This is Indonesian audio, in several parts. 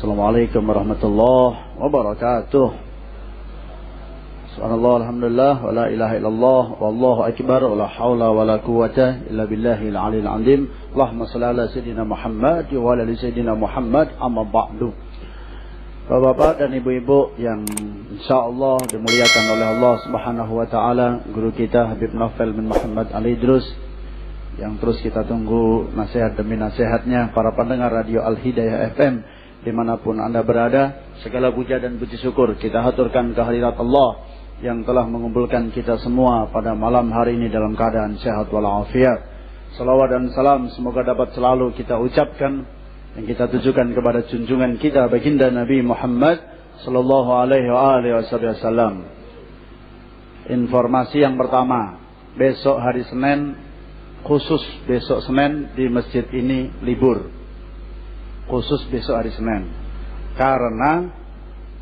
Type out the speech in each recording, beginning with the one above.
Assalamualaikum warahmatullahi wabarakatuh. Subhanallah, alhamdulillah, wa la ilaha illallah, wallahu akbar, wa la hawla wa la quwwata illa billahil aliyil azim. Allahumma shalli ala sayyidina Muhammad wa ala ali sayyidina Muhammad, amma ba'du. Bapak-bapak dan ibu-ibu yang insyaallah dimuliakan oleh Allah Subhanahu wa taala, guru kita Habib Novel bin Muhammad Ali Idrus yang terus kita tunggu nasihat demi nasihatnya, para pendengar radio Al-Hidayah FM dimanapun Anda berada, segala puja dan puji syukur kita haturkan kehadirat Allah yang telah mengumpulkan kita semua pada malam hari ini dalam keadaan sehat walafiat. Salawat dan salam semoga dapat selalu kita ucapkan yang kita tujukan kepada junjungan kita baginda Nabi Muhammad sallallahu alaihi wasallam. Informasi yang pertama, besok hari Senin, khusus besok Senin di masjid ini libur. Khusus besok hari Senin. Karena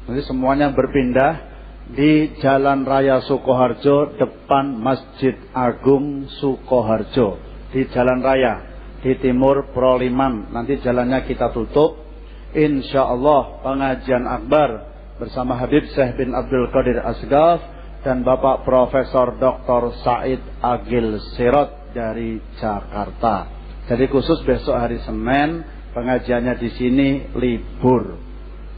nanti semuanya berpindah di Jalan Raya Sukoharjo depan Masjid Agung Sukoharjo. Di Jalan Raya di timur Proliman. Nanti jalannya kita tutup. Insya Allah pengajian akbar bersama Habib Syekh bin Abdul Qadir Asgaf dan Bapak Profesor Dr. Said Agil Sirot dari Jakarta. Jadi khusus besok hari Senin pengajiannya di sini libur.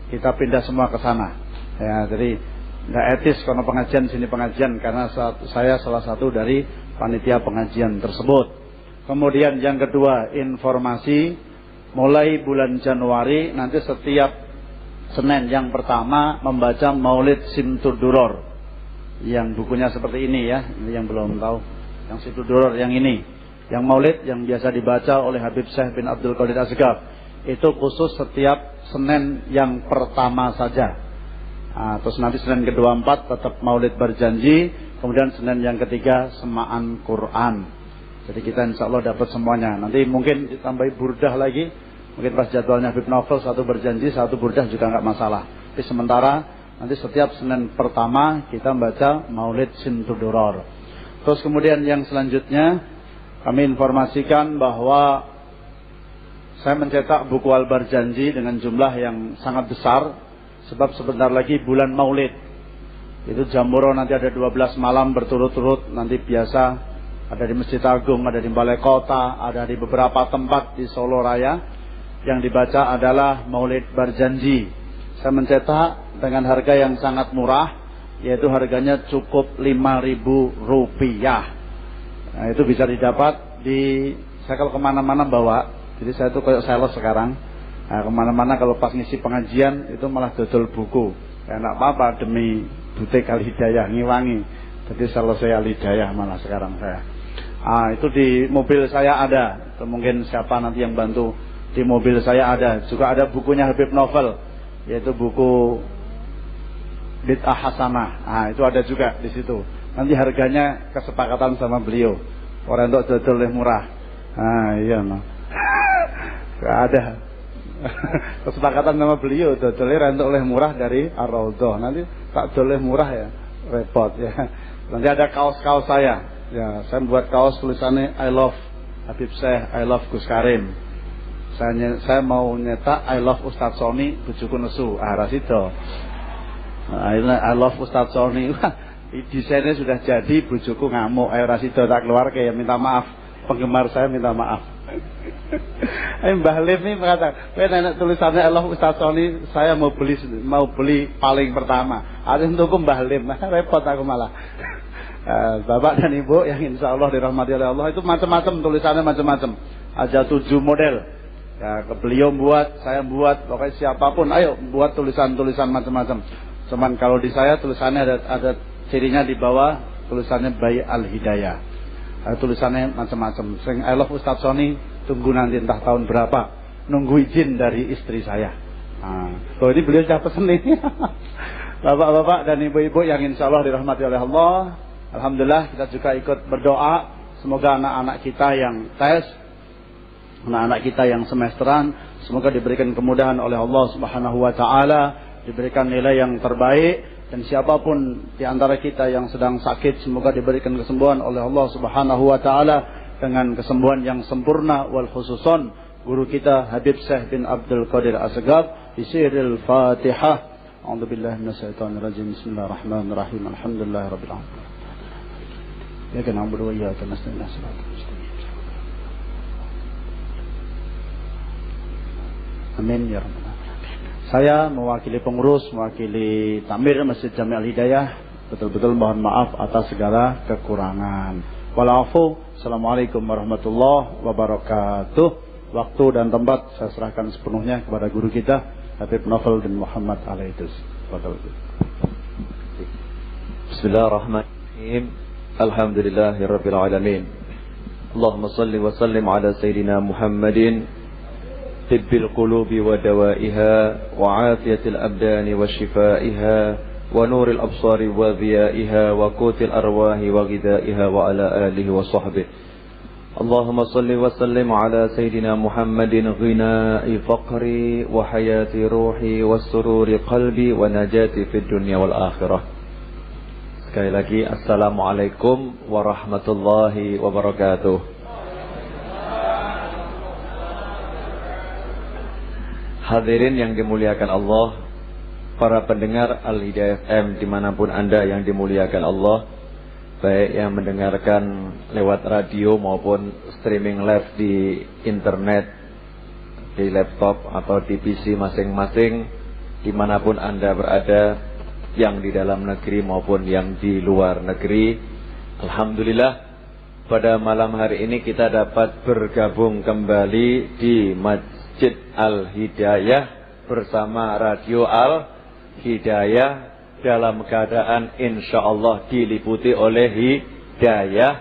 Kita pindah semua ke sana. Ya, jadi nggak etis kalau pengajian sini pengajian karena saya salah satu dari panitia pengajian tersebut. Kemudian yang kedua, informasi mulai bulan Januari nanti setiap Senin yang pertama membaca Maulid Simtuduror. Yang bukunya seperti ini ya, ini yang belum tahu. Yang Simtuduror yang ini, yang Maulid yang biasa dibaca oleh Habib Syekh bin Abdul Qadir Asgaf. Itu khusus setiap Senin yang pertama saja. Terus nanti Senin kedua empat tetap Maulid berjanji. Kemudian Senin yang ketiga semaan Quran. Jadi kita insya Allah dapat semuanya. Nanti mungkin ditambahi burdah lagi. Mungkin pas jadwalnya Habib Novel satu berjanji, satu burdah juga nggak masalah. Tapi sementara nanti setiap Senin pertama kita membaca Maulid Simtuduror. Terus kemudian yang selanjutnya kami informasikan bahwa saya mencetak buku Al-Bar Janji dengan jumlah yang sangat besar. Sebab sebentar lagi bulan Maulid. Itu Jamuro nanti ada 12 malam berturut-turut. Nanti biasa ada di Masjid Agung, ada di Balai Kota, ada di beberapa tempat di Solo Raya. Yang dibaca adalah Maulid Berjanji. Saya mencetak dengan harga yang sangat murah, yaitu harganya cukup Rp5.000. Nah, itu bisa didapat di, saya kalau kemana-mana bawa. Jadi saya tuh kayak sales sekarang. Nah, kemana-mana kalau pas ngisi pengajian itu malah dodol buku. Ya enggak apa-apa demi butik Al-Hidayah ngiwangi. Jadi sales saya Al-Hidayah malah sekarang saya. Itu di mobil saya ada. Itu mungkin siapa nanti yang bantu, di mobil saya ada. Juga ada bukunya Habib Novel, yaitu buku Bid'ah Hasanah. Itu ada juga di situ. Nanti harganya kesepakatan sama beliau. Orang untuk dodol yang murah. Iya no. Gak ada. Kesepakatan sama beliau dodolnya rentuk oleh murah dari Ar-Raudhah. Nanti tak doleh murah ya, repot ya. Nanti ada kaos-kaos saya. Ya, saya buat kaos tulisannya I love Habib Syekh, I love Gus Karim. Saya mau nyetak I love Ustadz Soni bujuku nesu. Rasido. I love Ustadz Soni. Desainnya sudah jadi, bujuku ngamuk. Rasido tak keluar kayak minta maaf. Penggemar saya minta maaf. Mbah Lim ini mengatakan, enak tulisannya Allah Ustaz Soni, saya mau beli paling pertama. Ada yang tuku Mbah Lim, repot aku malah. Bapak dan Ibu yang insya Allah dirahmati oleh Allah, itu macam-macam tulisannya macam-macam. Ada 7 model. Ya, beliau buat, saya buat, pokoknya siapapun, ayo buat tulisan-tulisan macam-macam. Cuman kalau di saya tulisannya ada cirinya di bawah, tulisannya Bayi Al-Hidayah. Tulisannya macam-macam. Sing I love Ustaz Soni, tunggu nanti entah tahun berapa. Nunggu izin dari istri saya. Ini beliau sudah pesen ini. Bapak-bapak dan ibu-ibu yang insya Allah dirahmati oleh Allah. Alhamdulillah kita juga ikut berdoa. Semoga anak-anak kita yang tes, anak-anak kita yang semesteran, semoga diberikan kemudahan oleh Allah Subhanahu wa taala, diberikan nilai yang terbaik. Dan siapapun di antara kita yang sedang sakit, semoga diberikan kesembuhan oleh Allah Subhanahu wa taala dengan kesembuhan yang sempurna, wal khususon guru kita Habib Syekh bin Abdul Qadir Asgab di siril Fatihah. A'udzubillahi minasyaitonir rajim. Bismillahirrahmanirrahim. Alhamdulillahirabbil alamin. Ya kan na'budu wa iyyaka nasta'in. Amin ya rabbal alamin. Saya mewakili pengurus, mewakili takmir Masjid Jami' Al-Hidayah, betul-betul mohon maaf atas segala kekurangan. Walafu. Assalamualaikum warahmatullahi wabarakatuh. Waktu dan tempat saya serahkan sepenuhnya kepada guru kita Habib Novel bin Muhammad Al-Aidus. Bismillahirrahmanirrahim. Alhamdulillahirabbil alamin. Allahumma shalli wa sallim ala sayyidina Muhammadin tibbil qulubi wa dawaiha wa afiyatil abdani wa shifaiha wa nuril absari wa dhiyaiha wa qutil arwahi wa ghidaiha wa ala alihi wa sahbihi. Allahumma salli wa sallim ala sayyidina Muhammadin ghina'i faqri wa hayati ruhi wa sururi qalbi wa najati fid dunya wal akhirah. Sekali lagi assalamualaikum warahmatullahi wabarakatuh. Hadirin yang dimuliakan Allah, para pendengar Al-Hidayah FM dimanapun Anda yang dimuliakan Allah, baik yang mendengarkan lewat radio maupun streaming live di internet, di laptop atau di PC masing-masing, dimanapun Anda berada, yang di dalam negeri maupun yang di luar negeri. Alhamdulillah, pada malam hari ini kita dapat bergabung kembali di Masjid Al-Hidayah bersama Radio Al-Hidayah dalam keadaan insyaallah diliputi oleh hidayah,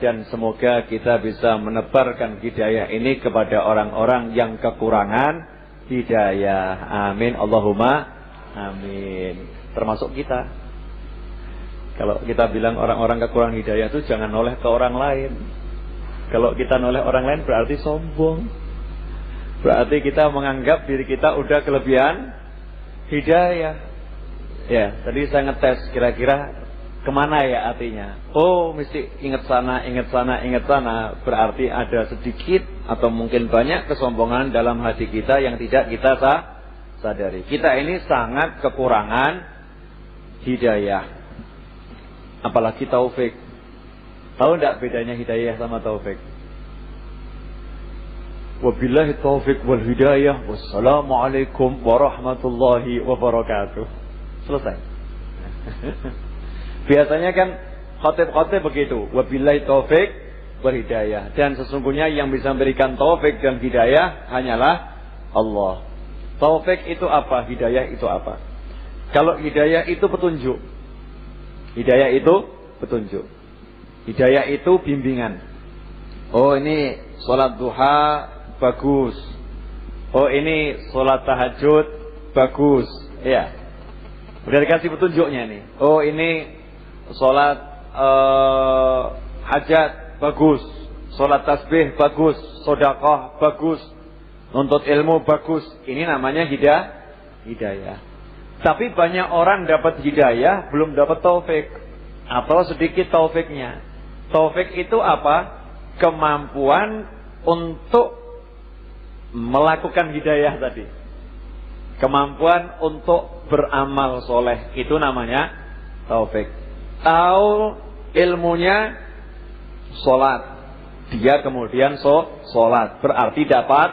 dan semoga kita bisa menebarkan hidayah ini kepada orang-orang yang kekurangan hidayah. Amin Allahumma amin. Termasuk kita. Kalau kita bilang orang-orang kekurangan hidayah itu jangan noleh ke orang lain. Kalau kita noleh orang lain berarti sombong. Berarti kita menganggap diri kita udah kelebihan hidayah. Ya, tadi saya ngetes kira-kira kemana ya artinya. Oh, mesti ingat sana, ingat sana, ingat sana. Berarti ada sedikit atau mungkin banyak kesombongan dalam hati kita yang tidak kita sadari. Kita ini sangat kekurangan hidayah. Apalagi taufik. Tahu enggak bedanya hidayah sama taufik? Wabillahi taufik wal hidayah. Wassalamualaikum warahmatullahi wabarakatuh. Selesai. Biasanya kan khatib-khatib begitu. Wabillahi taufik wal hidayah. Dan sesungguhnya yang bisa memberikan taufik dan hidayah hanyalah Allah. Taufik itu apa? Hidayah itu apa? Kalau hidayah itu petunjuk. Hidayah itu petunjuk. Hidayah itu bimbingan. Oh, ini sholat duha bagus. Oh, ini sholat tahajud bagus. Ya. Udah dikasih petunjuknya nih. Oh, ini sholat hajat bagus. Sholat tasbih bagus. Sedekah bagus. Nuntut ilmu bagus. Ini namanya hidayah. Tapi banyak orang dapat hidayah belum dapat taufik. Atau sedikit taufiknya. Taufik itu apa? Kemampuan untuk melakukan hidayah tadi. Kemampuan untuk beramal soleh. Itu namanya taufik. Tahu ilmunya sholat, dia kemudian sholat, berarti dapat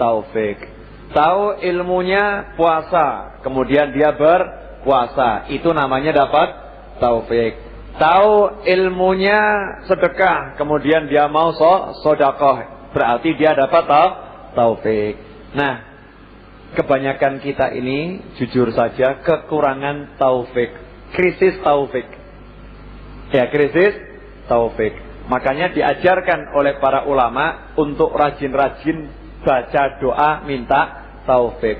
taufik. Tahu ilmunya puasa, kemudian dia berpuasa, itu namanya dapat taufik. Tahu ilmunya sedekah, kemudian dia mau sedekah, berarti dia dapat taufik. Nah, kebanyakan kita ini jujur saja kekurangan taufik, krisis taufik. Ya, krisis taufik. Makanya diajarkan oleh para ulama untuk rajin-rajin baca doa minta taufik.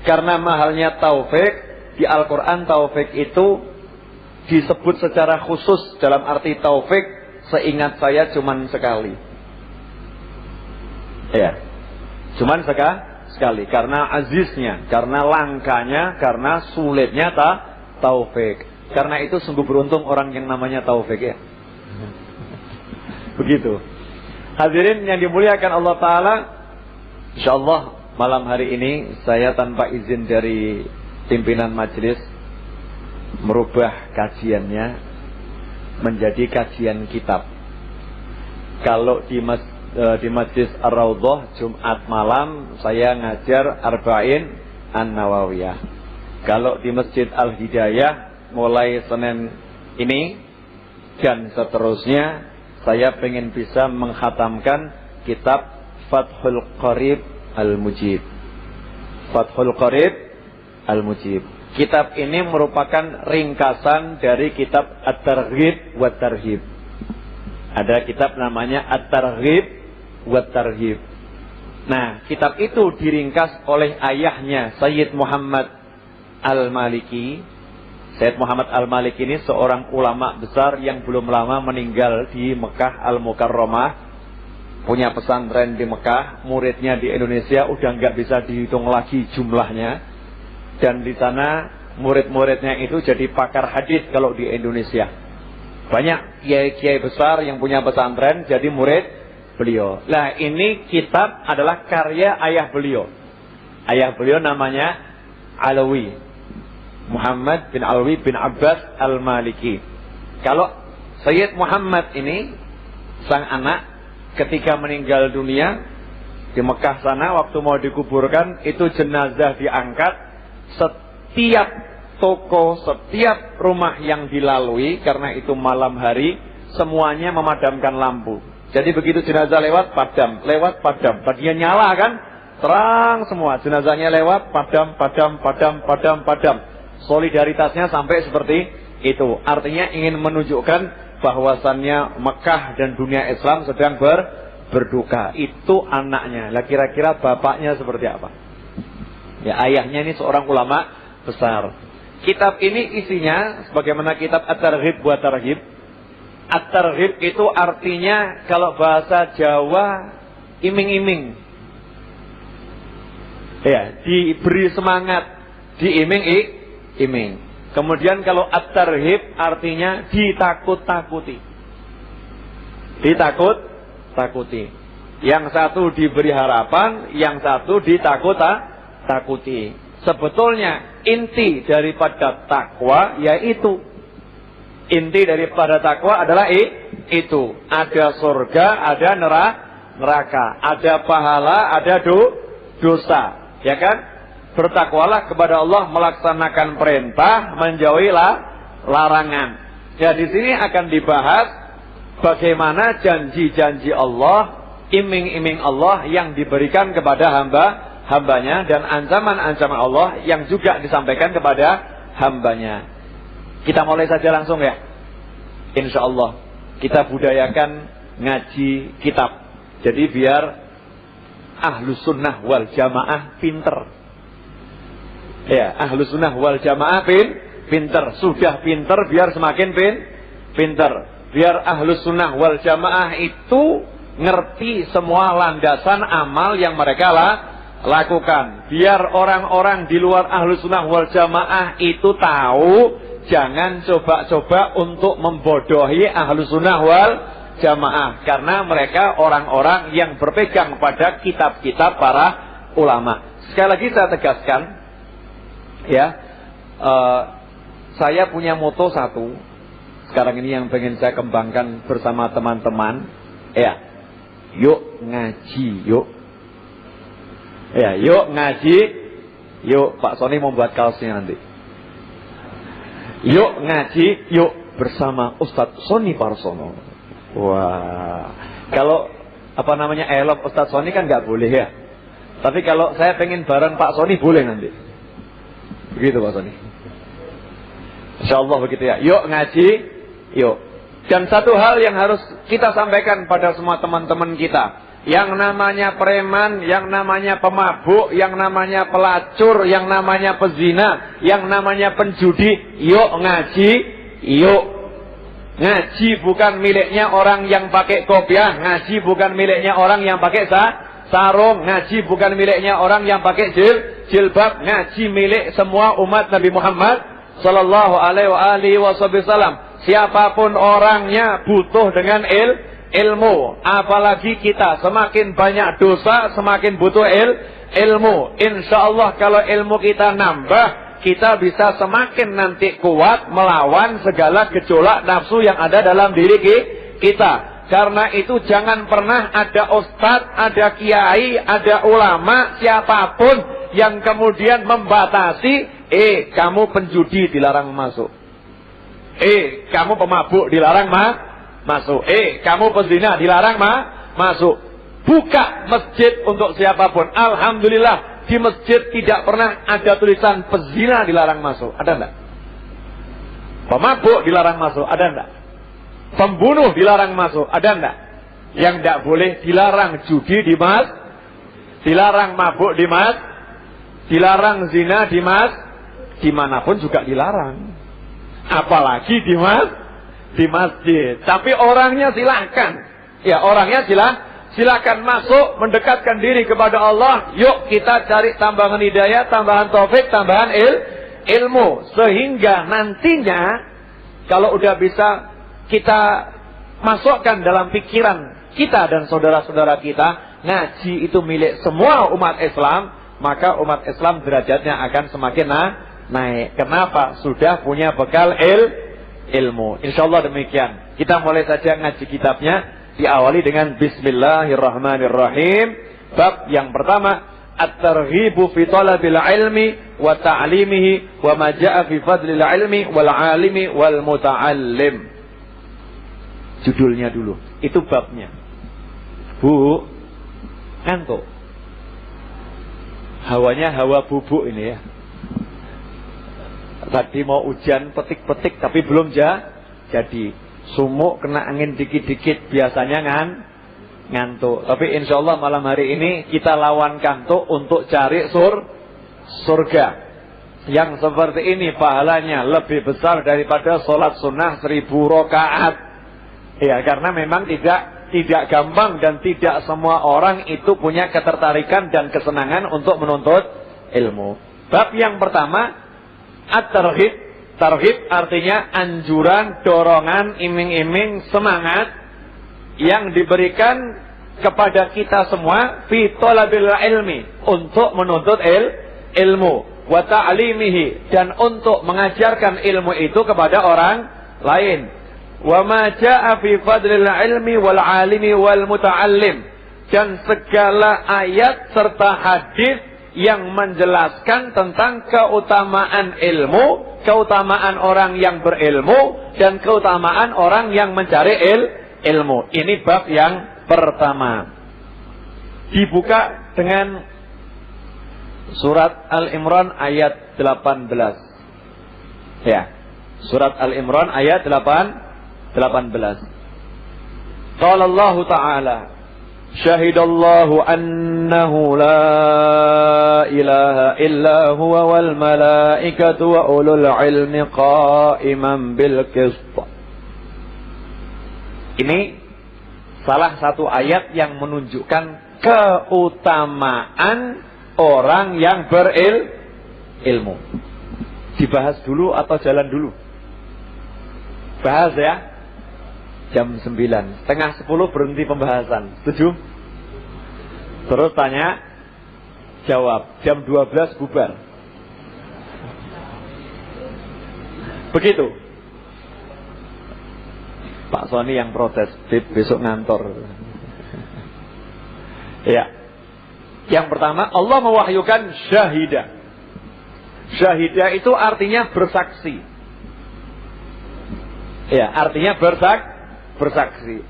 Karena mahalnya taufik, di Al-Quran taufik itu disebut secara khusus. Dalam arti taufik, seingat saya cuman sekali. Ya, cuman sekali. Karena aziznya, karena langkanya, karena sulitnya taufik. Karena itu sungguh beruntung orang yang namanya taufik, ya. Begitu. Hadirin yang dimuliakan Allah Ta'ala, Insyaallah malam hari ini saya tanpa izin dari pimpinan majelis merubah kajiannya menjadi kajian kitab. Kalau di Masjid Ar-Raudhah Jumat malam saya ngajar Arba'in An-Nawawiyah. Kalau di Masjid Al-Hidayah mulai Senin ini dan seterusnya saya pengen bisa mengkhatamkan kitab Fathul Qarib Al-Mujib. Fathul Qarib Al-Mujib. Kitab ini merupakan ringkasan dari kitab At-Targhib wa Tarhib. Ada kitab namanya At-Targhib wa Tarhib. Nah, kitab itu diringkas oleh ayahnya Sayyid Muhammad Al-Maliki. Sayyid Muhammad Al-Maliki ini seorang ulama besar yang belum lama meninggal di Mekah Al-Mukarramah. Punya pesantren di Mekah, muridnya di Indonesia udah nggak bisa dihitung lagi jumlahnya. Dan di sana murid-muridnya itu jadi pakar hadis kalau di Indonesia. Banyak kiai-kiai besar yang punya pesantren jadi murid beliau. Nah, ini kitab adalah karya ayah beliau. Ayah beliau namanya Alawi, Muhammad bin Alawi bin Abbas Al-Maliki. Kalau Sayyid Muhammad ini sang anak ketika meninggal dunia di Mekah sana waktu mau dikuburkan itu jenazah diangkat, setiap toko, setiap rumah yang dilalui karena itu malam hari semuanya memadamkan lampu. Jadi begitu jenazah lewat padam, lewat padam. Tadinya nyala kan, terang semua. Jenazahnya lewat padam, padam, padam, padam, padam. Solidaritasnya sampai seperti itu. Artinya ingin menunjukkan bahwasannya Mekah dan dunia Islam sedang berduka. Itu anaknya. Lah kira-kira bapaknya seperti apa? Ya, ayahnya ini seorang ulama besar. Kitab ini isinya sebagaimana kitab At-Targhib wa Tarhib. At-Targhib itu artinya kalau bahasa Jawa iming-iming. Ya, diberi semangat, diiming-iming. Kemudian kalau At-Tarhib artinya ditakut-takuti. Ditakut-takuti. Yang satu diberi harapan, yang satu ditakut-takuti. Sebetulnya inti daripada takwa yaitu inti daripada takwa adalah itu. Ada surga, ada neraka, ada pahala, ada dosa, ya kan? Bertakwalah kepada Allah, melaksanakan perintah, menjauhi larangan. Ya, di sini akan dibahas bagaimana janji-janji Allah, iming-iming Allah yang diberikan kepada hambanya dan ancaman-ancaman Allah yang juga disampaikan kepada hambanya. Kita mulai saja langsung ya. Insya Allah kita budayakan ngaji kitab. Jadi biar Ahlus Sunnah wal Jamaah pinter. Ya, Ahlus Sunnah wal Jamaah pinter. Sudah pinter biar semakin pinter. Biar Ahlus Sunnah wal Jamaah itu ngerti semua landasan amal yang mereka lakukan. Biar orang-orang di luar Ahlus Sunnah wal Jamaah itu tahu, jangan coba-coba untuk membodohi Ahlus Sunnah wal Jamaah. Karena mereka orang-orang yang berpegang pada kitab-kitab para ulama. Sekali lagi saya tegaskan, ya, saya punya moto satu. Sekarang ini yang pengen saya kembangkan bersama teman-teman, ya, yuk ngaji, yuk. Ya, yuk ngaji, yuk. Pak Sony mau buat kaosnya nanti. Yuk ngaji, yuk bersama Ustadz Sony Parsono. Wah, kalau apa namanya elok Ustadz Sony kan nggak boleh ya. Tapi kalau saya pengen bareng Pak Sony boleh nanti. Begitu Pak Sony. Insya Allah begitu ya. Yuk ngaji, yuk. Dan satu hal yang harus kita sampaikan pada semua teman-teman kita. Yang namanya preman, yang namanya pemabuk, yang namanya pelacur, yang namanya pezina, yang namanya penjudi, yuk ngaji, yuk. Ngaji bukan miliknya orang yang pakai kopiah, ngaji bukan miliknya orang yang pakai sarung, ngaji bukan miliknya orang yang pakai jilbab, ngaji milik semua umat Nabi Muhammad sallallahu alaihi wasallam. Siapapun orangnya butuh dengan ilmu. Apalagi kita semakin banyak dosa, semakin butuh ilmu. Insya Allah kalau ilmu kita nambah, kita bisa semakin nanti kuat melawan segala gejolak nafsu yang ada dalam diri kita. Karena itu jangan pernah ada ustadz, ada kiai, ada ulama, siapapun yang kemudian membatasi, kamu penjudi dilarang masuk. Kamu pemabuk dilarang masuk. Kamu pezina dilarang masuk. Buka masjid untuk siapapun. Alhamdulillah di masjid tidak pernah ada tulisan pezina dilarang masuk. Ada enggak? Pemabuk dilarang masuk. Ada enggak? Pembunuh dilarang masuk. Ada enggak? Yang enggak boleh dilarang judi di dilarang mabuk di dilarang zina di dimanapun juga dilarang. Apalagi di masjid. Tapi orangnya silahkan. Ya, orangnya silakan masuk, mendekatkan diri kepada Allah. Yuk kita cari tambahan hidayah, tambahan taufik, tambahan ilmu. Sehingga nantinya kalau udah bisa kita masukkan dalam pikiran kita dan saudara-saudara kita, ngaji itu milik semua umat Islam, maka umat Islam derajatnya akan semakin naik. Kenapa? Sudah punya bekal ilmu. Insyaallah demikian. Kita mulai saja ngaji kitabnya. Diawali dengan Bismillahirrahmanirrahim. Bab yang pertama, at-targhibu fi talabil ilmi wa ta'limihi wa ma jaa'a fi fadlil ilmi wal 'alimi wal muta'allim. Judulnya dulu. Itu babnya. Bu, ngantuk. Hawanya hawa bubuk ini ya. Tadi mau hujan petik-petik tapi belum jadi. Sumuk kena angin dikit-dikit biasanya ngantuk. Tapi insya Allah malam hari ini kita lawan kantuk untuk cari surga. Yang seperti ini pahalanya lebih besar daripada sholat sunnah 1000 rakaat. Ya, karena memang tidak gampang dan tidak semua orang itu punya ketertarikan dan kesenangan untuk menuntut ilmu. Bab yang pertama, at-targhib. Targhib artinya anjuran, dorongan, iming-iming, semangat yang diberikan kepada kita semua fi talabil ilmi, untuk menuntut ilmu, wa ta'limihi, dan untuk mengajarkan ilmu itu kepada orang lain. Wa ma jaa'a fi fadlil ilmi wal 'alimi wal muta'allim, dan segala ayat serta hadis yang menjelaskan tentang keutamaan ilmu, keutamaan orang yang berilmu, dan keutamaan orang yang mencari ilmu. Ini bab yang pertama. Dibuka dengan surat Al-Imran ayat 18. Ya. Surat Al-Imran ayat 18. Qala Allah Ta'ala, syahidallahu annahu la ilaha illa huwa wal malaikatu wa ulul ilmi qa'iman bil qist. Ini salah satu ayat yang menunjukkan keutamaan orang yang berilmu. Dibahas dulu atau jalan dulu? Bahas ya. Jam 9, setengah 10 berhenti pembahasan. Setuju? Terus tanya, jawab. Jam 12 bubar. Begitu. Pak Sony yang protes, besok ngantor. Ya. Yang pertama, Allah mewahyukan syahidah. Syahidah itu artinya bersaksi. Ya, artinya bersaksi.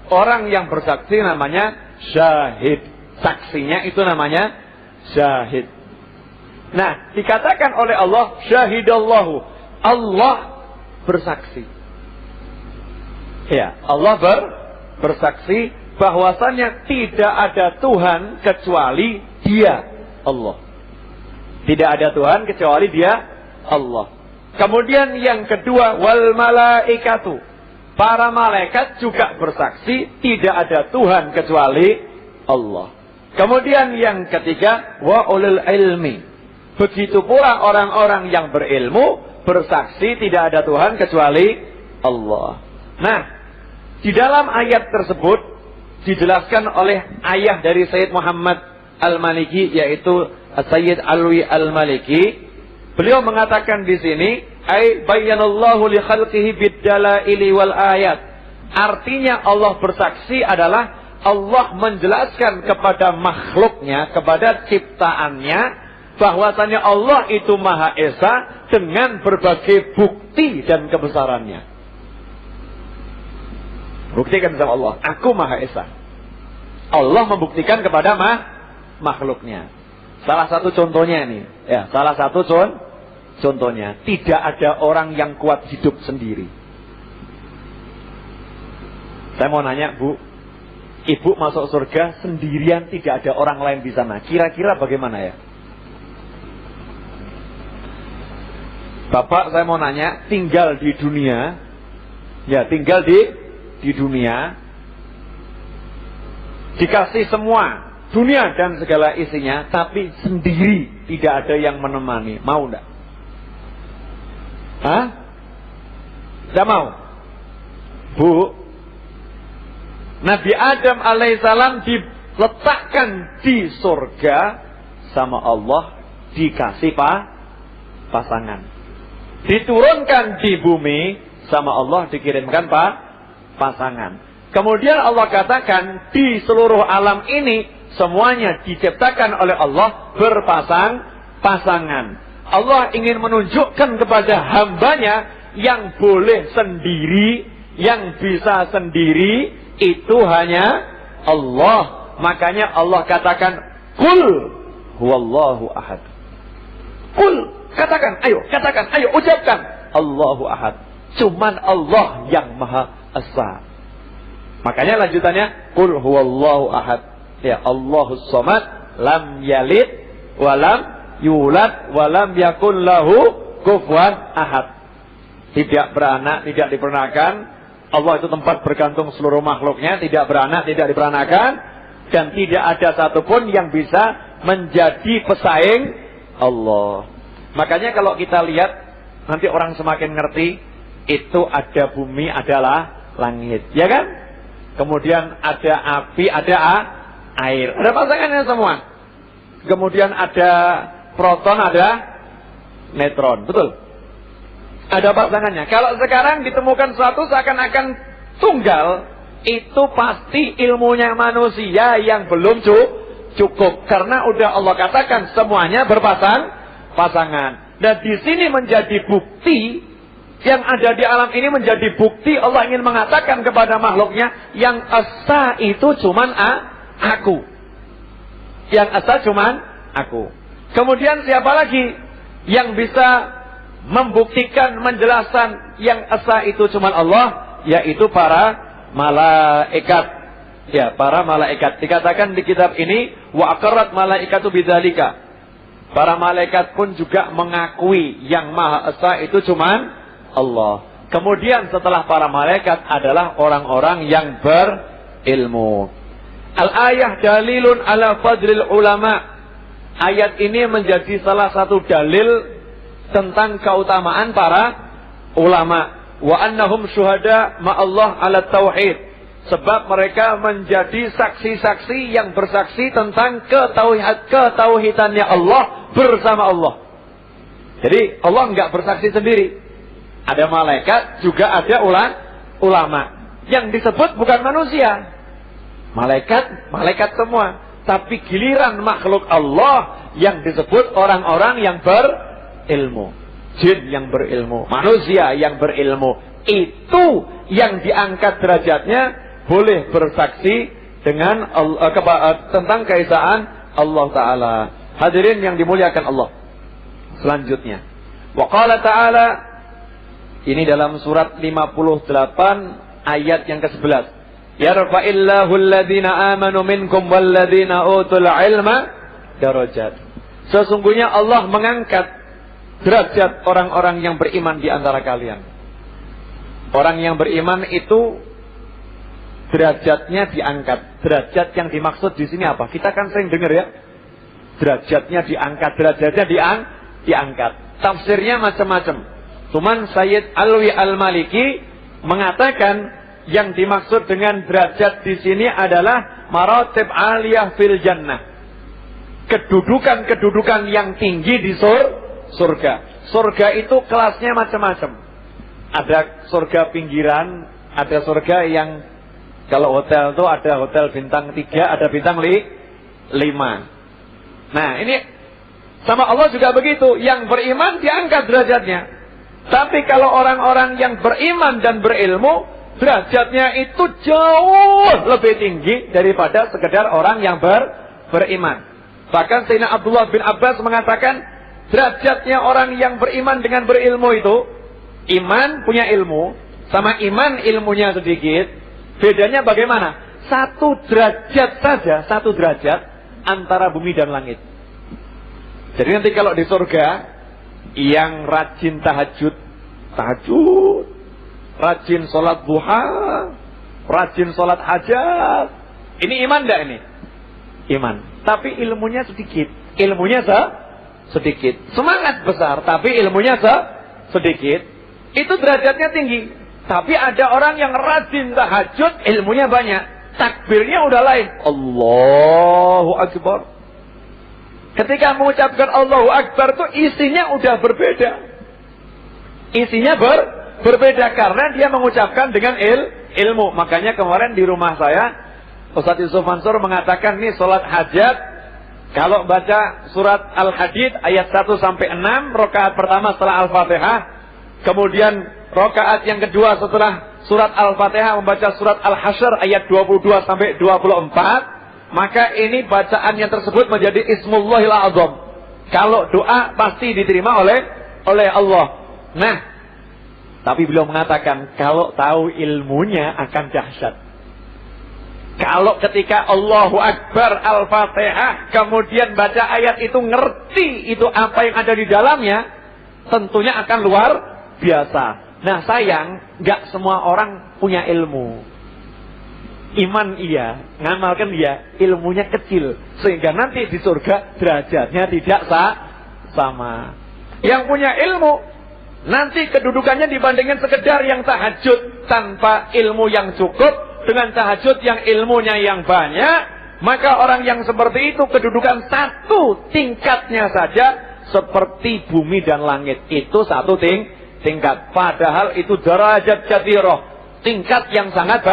Orang yang bersaksi namanya syahid. Saksinya itu namanya syahid. Nah, dikatakan oleh Allah, syahidallahu, Allah bersaksi. Ya, Allah bersaksi bahwasannya tidak ada Tuhan kecuali Dia, Allah. Tidak ada Tuhan kecuali Dia, Allah. Kemudian yang kedua, wal malaikatu. Para malaikat juga bersaksi tidak ada Tuhan kecuali Allah. Kemudian yang ketiga, wa ulul ilmi. Begitu pula orang-orang yang berilmu bersaksi tidak ada Tuhan kecuali Allah. Nah, di dalam ayat tersebut dijelaskan oleh ayah dari Sayyid Muhammad Al-Maliki, yaitu Sayyid Alwi Al-Maliki. Beliau mengatakan di sini, ay bayyanallahu li khalqihi bid-dalaili wal ayat. Artinya Allah bersaksi adalah Allah menjelaskan kepada makhluknya, kepada ciptaannya, bahwasanya Allah itu Maha Esa dengan berbagai bukti dan kebesarannya. Buktikan sama Allah, aku Maha Esa. Allah membuktikan kepada makhluknya. Salah satu contohnya ini, ya, salah satu contohnya, tidak ada orang yang kuat hidup sendiri. Saya mau nanya, Bu, Ibu masuk surga sendirian, tidak ada orang lain di sana. Kira-kira bagaimana ya? Bapak, saya mau nanya, tinggal di dunia, ya, tinggal di dunia, dikasih semua dunia dan segala isinya, tapi sendiri, tidak ada yang menemani. Mau enggak? Hah? Tidak mau? Bu, Nabi Adam alaihissalam diletakkan di surga sama Allah, dikasih pasangan. Diturunkan di bumi sama Allah, dikirimkan pasangan. Kemudian Allah katakan di seluruh alam ini semuanya diciptakan oleh Allah berpasang-pasangan. Allah ingin menunjukkan kepada hambanya yang boleh sendiri, yang bisa sendiri, itu hanya Allah. Makanya Allah katakan, Qul huwallahu ahad. Qul, katakan, ayo, ucapkan, Allahu ahad. Cuman Allah yang Maha Esa. Makanya lanjutannya, Qul huwallahu ahad. Ya, Allahus samad, lam yalid, walam yulad, walam yakul lahu kufuwan ahad. Tidak beranak, tidak diperanakan. Allah itu tempat bergantung seluruh makhluknya, tidak beranak, tidak diperanakan, dan tidak ada satupun yang bisa menjadi pesaing Allah. Makanya kalau kita lihat, nanti orang semakin ngerti, itu ada bumi, adalah langit, ya kan? Kemudian ada api, ada air, ada pasangannya semua. Kemudian ada proton, ada neutron, betul? Ada pasangannya. Kalau sekarang ditemukan suatu seakan-akan tunggal, itu pasti ilmunya manusia yang belum cukup. Karena udah Allah katakan semuanya pasangan. Dan di sini menjadi bukti, yang ada di alam ini menjadi bukti Allah ingin mengatakan kepada makhluknya, yang esa itu cuman aku. Yang esa cuman aku. Kemudian siapa lagi yang bisa membuktikan, menjelaskan yang esa itu cuman Allah? Yaitu para malaikat. Ya, para malaikat. Dikatakan di kitab ini, wa aqarrat malaikatu bidzalika. Para malaikat pun juga mengakui yang Maha Esa itu cuman Allah. Kemudian setelah para malaikat adalah orang-orang yang berilmu. Al-ayah dalilun ala fadlil ulama. Ayat ini menjadi salah satu dalil tentang keutamaan para ulama. Wa annahum syuhada ma'allah ala tauhid. Sebab mereka menjadi saksi-saksi yang bersaksi tentang ketauhidannya Allah bersama Allah. Jadi Allah enggak bersaksi sendiri. Ada malaikat, juga ada ulama. Yang disebut bukan manusia. Malaikat semua. Tapi giliran makhluk Allah yang disebut orang-orang yang berilmu. Jin yang berilmu, manusia yang berilmu. Itu yang diangkat derajatnya, boleh bersaksi dengan tentang keesaan Allah Ta'ala. Hadirin yang dimuliakan Allah. Selanjutnya, wa qala ta'ala, ini dalam surat 58 ayat yang ke-11. Yarfa'illahu alladhina amanu minkum walladhina utul ilma darajat. Sesungguhnya Allah mengangkat derajat orang-orang yang beriman di antara kalian. Orang yang beriman itu derajatnya diangkat. Derajat yang dimaksud di sini apa? Kita kan sering dengar ya. Derajatnya diangkat, derajatnya diangkat. Tafsirnya macam-macam. Cuman Sayyid Alwi Al-Maliki mengatakan Yang dimaksud dengan derajat di sini adalah maratib aliyah fil jannah. Kedudukan-kedudukan yang tinggi di surga. Surga itu kelasnya macam-macam. Ada surga pinggiran, ada surga yang kalau hotel itu ada hotel bintang 3, ada bintang 5. Nah, ini sama Allah juga begitu. Yang beriman diangkat derajatnya. Tapi kalau orang-orang yang beriman dan berilmu, derajatnya itu jauh lebih tinggi daripada sekedar orang yang beriman. Bahkan Sayyidina Abdullah bin Abbas mengatakan, derajatnya orang yang beriman dengan berilmu itu, iman punya ilmu, sama iman ilmunya sedikit, bedanya bagaimana? 1 derajat saja, 1 derajat antara bumi dan langit. Jadi nanti kalau di surga, yang rajin tahajud, rajin sholat duha, rajin sholat hajat, ini iman enggak ini? Iman. Tapi ilmunya sedikit. Ilmunya sedikit. Semangat besar, tapi ilmunya sedikit. Itu derajatnya tinggi. Tapi ada orang yang rajin tahajud, ilmunya banyak. Takbirnya udah lain. Allahu Akbar. Ketika mengucapkan Allahu Akbar itu isinya udah berbeda. Isinya berbeda karena dia mengucapkan dengan ilmu. Makanya kemarin di rumah saya Ustaz Yusuf Mansur mengatakan nih sholat hajat, kalau baca surat Al-Hadid ayat 1 sampai 6, rakaat pertama setelah Al-Fatihah, kemudian rakaat yang kedua setelah surat Al-Fatihah membaca surat Al-Hasyr ayat 22 sampai 24, maka ini bacaan yang tersebut menjadi Ismullahil Azam. Kalau doa pasti diterima oleh Allah. Nah, tapi beliau mengatakan kalau tahu ilmunya akan dahsyat. Kalau ketika Allahu Akbar Al-Fatihah kemudian baca ayat itu, ngerti itu apa yang ada di dalamnya, tentunya akan luar biasa. Nah sayang, gak semua orang punya ilmu. Iman iya, ngamalkan iya, ilmunya kecil, sehingga nanti di surga derajatnya tidak sama. Yang punya ilmu nanti kedudukannya dibandingkan sekedar yang tahajud tanpa ilmu yang cukup dengan tahajud yang ilmunya yang banyak, maka orang yang seperti itu kedudukan 1 tingkatnya saja seperti bumi dan langit. Itu 1 tingkat. Padahal itu derajat jatiroh, tingkat yang sangat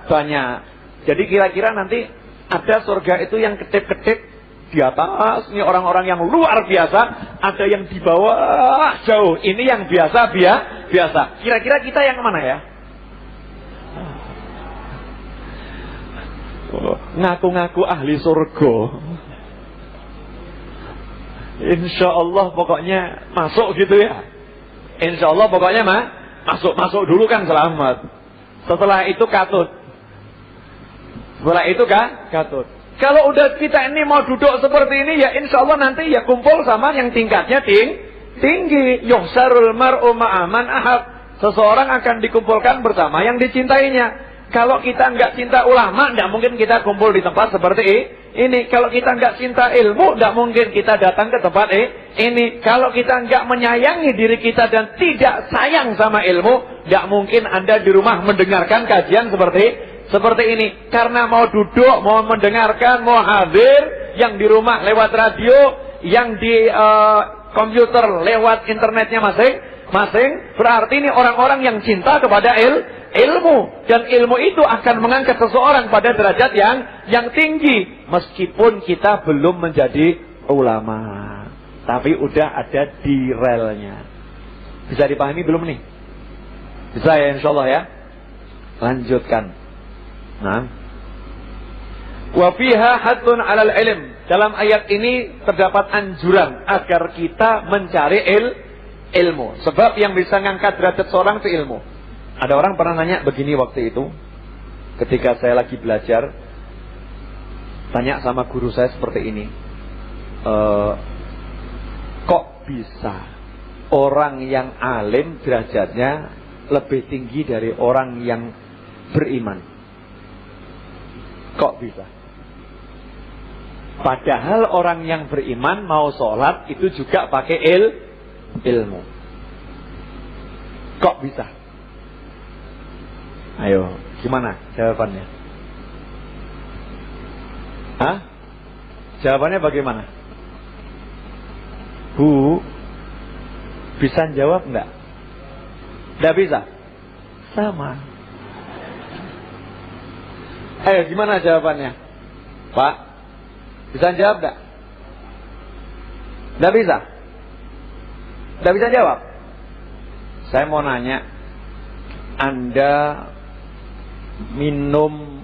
banyak. Jadi kira-kira nanti ada surga itu yang kedip-kedip di atas, ini orang-orang yang luar biasa, ada yang di bawah jauh, ini yang biasa. Kira-kira kita yang mana ya? Ngaku-ngaku ahli surga. Insya Allah pokoknya masuk gitu ya. Insya Allah pokoknya masuk dulu kan selamat. Setelah itu katut. Katut. Kalau udah kita ini mau duduk seperti ini ya insya Allah nanti ya kumpul sama yang tingkatnya tinggi. Yuhsarul mar'u ma'aman ahab. Seseorang akan dikumpulkan bersama yang dicintainya. Kalau kita nggak cinta ulama, nggak mungkin kita kumpul di tempat seperti ini. Kalau kita nggak cinta ilmu, nggak mungkin kita datang ke tempat ini. Kalau kita nggak menyayangi diri kita dan tidak sayang sama ilmu, nggak mungkin Anda di rumah mendengarkan kajian seperti ini. Karena mau duduk, mau mendengarkan, mau hadir, yang di rumah lewat radio, yang di komputer lewat internetnya masing-masing. Berarti ini orang-orang yang cinta kepada ilmu, dan ilmu itu akan mengangkat seseorang pada derajat yang tinggi, meskipun kita belum menjadi ulama, tapi udah ada di relnya. Bisa dipahami belum nih? Bisa ya insyaallah ya. Lanjutkan. Nah, wa fiha haddun 'alal ilm. Dalam ayat ini terdapat anjuran agar kita mencari ilmu, sebab yang bisa mengangkat derajat seorang itu ilmu. Ada orang pernah nanya begini waktu itu, ketika saya lagi belajar, tanya sama guru saya seperti ini, kok bisa orang yang alim derajatnya lebih tinggi dari orang yang beriman? Kok bisa? Padahal orang yang beriman mau sholat itu juga pakai ilmu. Kok bisa? Ayo, Gimana jawabannya? Hah? Jawabannya bagaimana? Bu, bisa jawab enggak? Enggak bisa? Sama. Ayo, gimana jawabannya? Pak, bisa jawab enggak? Enggak bisa? Enggak bisa jawab? Saya mau nanya, Anda minum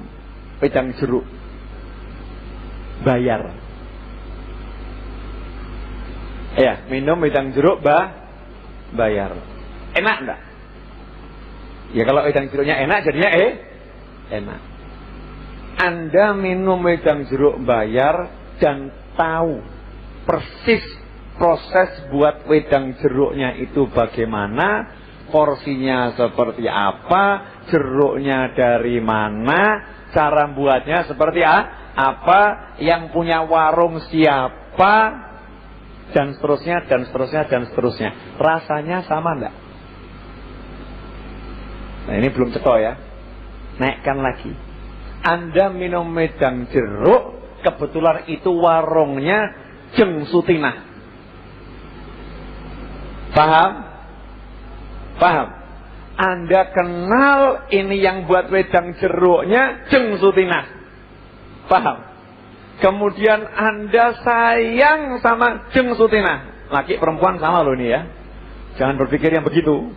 wedang jeruk, bayar. Ya, minum wedang jeruk bayar. Enak enggak? Ya kalau wedang jeruknya enak jadinya enak. Anda minum wedang jeruk bayar dan tahu persis proses buat wedang jeruknya itu bagaimana, porsinya seperti apa, jeruknya dari mana, cara buatnya seperti apa, yang punya warung siapa, dan seterusnya, dan seterusnya, dan seterusnya. Rasanya sama enggak? Nah ini belum cetok ya. Naikkan lagi. Anda minum wedang jeruk, kebetulan itu warungnya Jeng Sutinah. Paham? Paham? Anda kenal ini yang buat wedang jeruknya Jeng Sutinah. Paham? Kemudian Anda sayang sama Jeng Sutinah. Laki perempuan sama loh ini ya. Jangan berpikir yang begitu.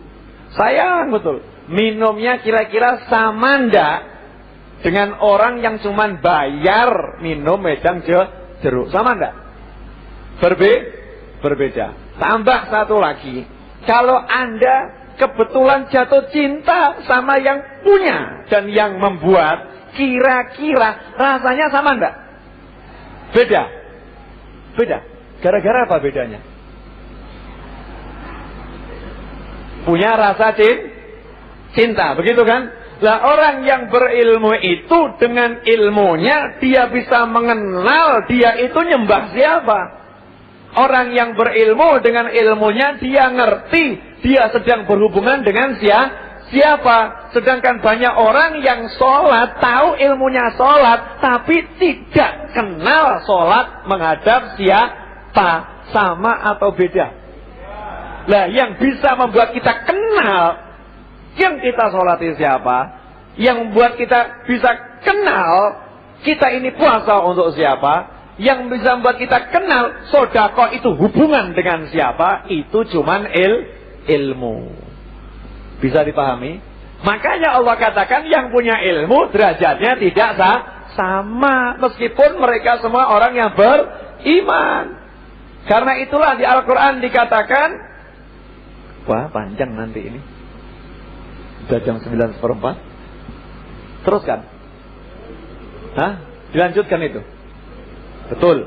Sayang betul. Minumnya kira-kira sama enggak dengan orang yang cuman bayar minum wedang jeruk? Sama enggak? Berbeda. Tambah satu lagi. Kalau Anda kebetulan jatuh cinta sama yang punya dan yang membuat, kira-kira rasanya sama enggak? Beda. Gara-gara apa bedanya? Punya rasa cinta, begitu kan? Lah orang yang berilmu itu dengan ilmunya dia bisa mengenal dia itu nyembah siapa. Orang yang berilmu dengan ilmunya dia ngerti dia sedang berhubungan dengan siapa. Sedangkan banyak orang yang sholat, tahu ilmunya sholat, tapi tidak kenal sholat menghadap siapa. Sama atau beda? Lah yang bisa membuat kita kenal yang kita sholati siapa, yang membuat kita bisa kenal kita ini puasa untuk siapa, yang bisa membuat kita kenal sedekah itu hubungan dengan siapa, itu cuman ilmu. Bisa dipahami? Makanya Allah katakan yang punya ilmu derajatnya tidak sama, meskipun mereka semua orang yang beriman. Karena itulah di Al-Quran dikatakan, wah panjang nanti ini, sudah jam 9:04. Teruskan. Hah? Dilanjutkan itu. Betul.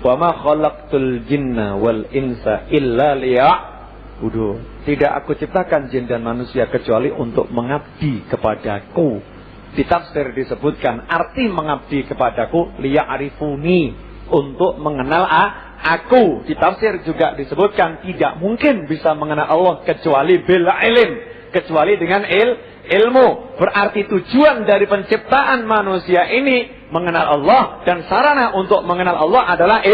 Wa ma khalaqtul jinna wal insa illa liya'budun. Tidak aku ciptakan jin dan manusia kecuali untuk mengabdi kepadaku. Di tafsir disebutkan arti mengabdi kepadaku liya'rifuni, untuk mengenal aku. Di tafsir juga disebutkan tidak mungkin bisa mengenal Allah kecuali bil ilm, kecuali dengan ilmu. Berarti tujuan dari penciptaan manusia ini mengenal Allah, dan sarana untuk mengenal Allah adalah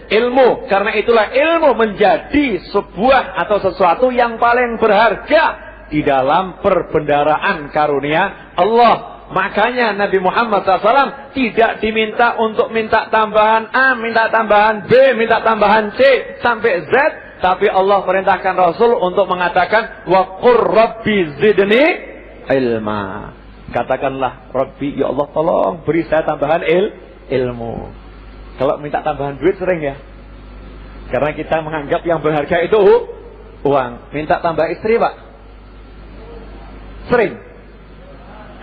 ilmu. Karena itulah ilmu menjadi sebuah atau sesuatu yang paling berharga di dalam perbendaharaan karunia Allah. Makanya Nabi Muhammad SAW tidak diminta untuk minta tambahan A, minta tambahan B, minta tambahan C sampai Z, tapi Allah perintahkan Rasul untuk mengatakan wa qur rabbi zidni ilma. Katakanlah, Rabbi, ya Allah tolong beri saya tambahan ilmu. Kalau minta tambahan duit sering ya, karena kita menganggap yang berharga itu uang. Minta tambah istri Pak, sering.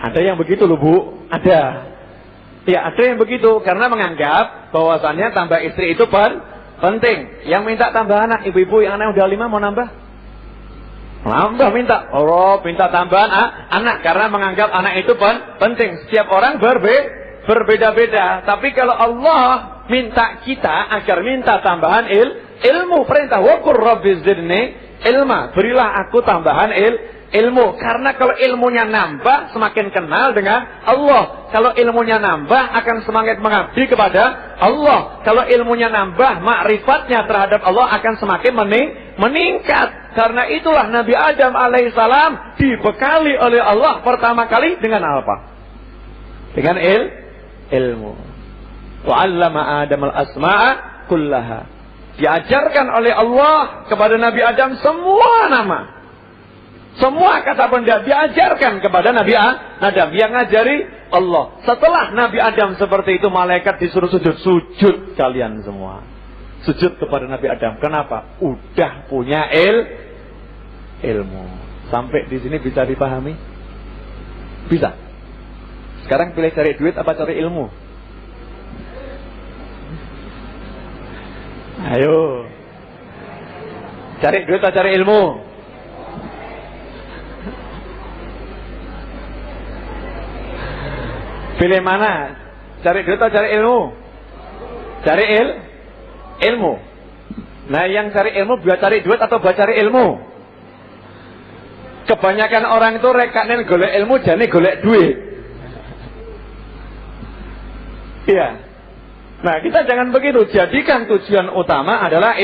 Ada yang begitu loh Bu, ada. Ya ada yang begitu, karena menganggap bahwasannya tambah istri itu penting. Yang minta tambah anak, ibu-ibu yang anak udah 5 mau nambah? Nambah minta. Oh, minta tambahan anak, karena menganggap anak itu penting. Setiap orang berbeda-beda. Tapi kalau Allah minta kita agar minta tambahan ilmu, perintah wa qur rabbi zidni ilma, berilah aku tambahan ilmu. Karena kalau ilmunya nambah, semakin kenal dengan Allah. Kalau ilmunya nambah, akan semakin mengabdi kepada Allah. Kalau ilmunya nambah, makrifatnya terhadap Allah akan semakin meningkat. Karena itulah Nabi Adam alaihissalam dibekali oleh Allah pertama kali dengan apa? Dengan ilmu. Wa 'allama Adam al-asma'a kullaha. Diajarkan oleh Allah kepada Nabi Adam semua nama. Semua kata benda diajarkan kepada Nabi Adam. Yang ngajari Allah. Setelah Nabi Adam seperti itu, malaikat disuruh sujud. Sujud kalian semua. Sujud kepada Nabi Adam. Kenapa? Udah punya ilmu. Sampai di sini bisa dipahami? Bisa. Sekarang pilih cari duit apa cari ilmu? Ayo. Cari duit atau cari ilmu? Pilih mana? Cari duit atau cari ilmu? Cari ilmu. Nah, yang cari ilmu buat cari duit atau buat cari ilmu? Kebanyakan orang itu rekanen golek ilmu jane golek duit. Iya. Nah, kita jangan begitu. Jadikan tujuan utama adalah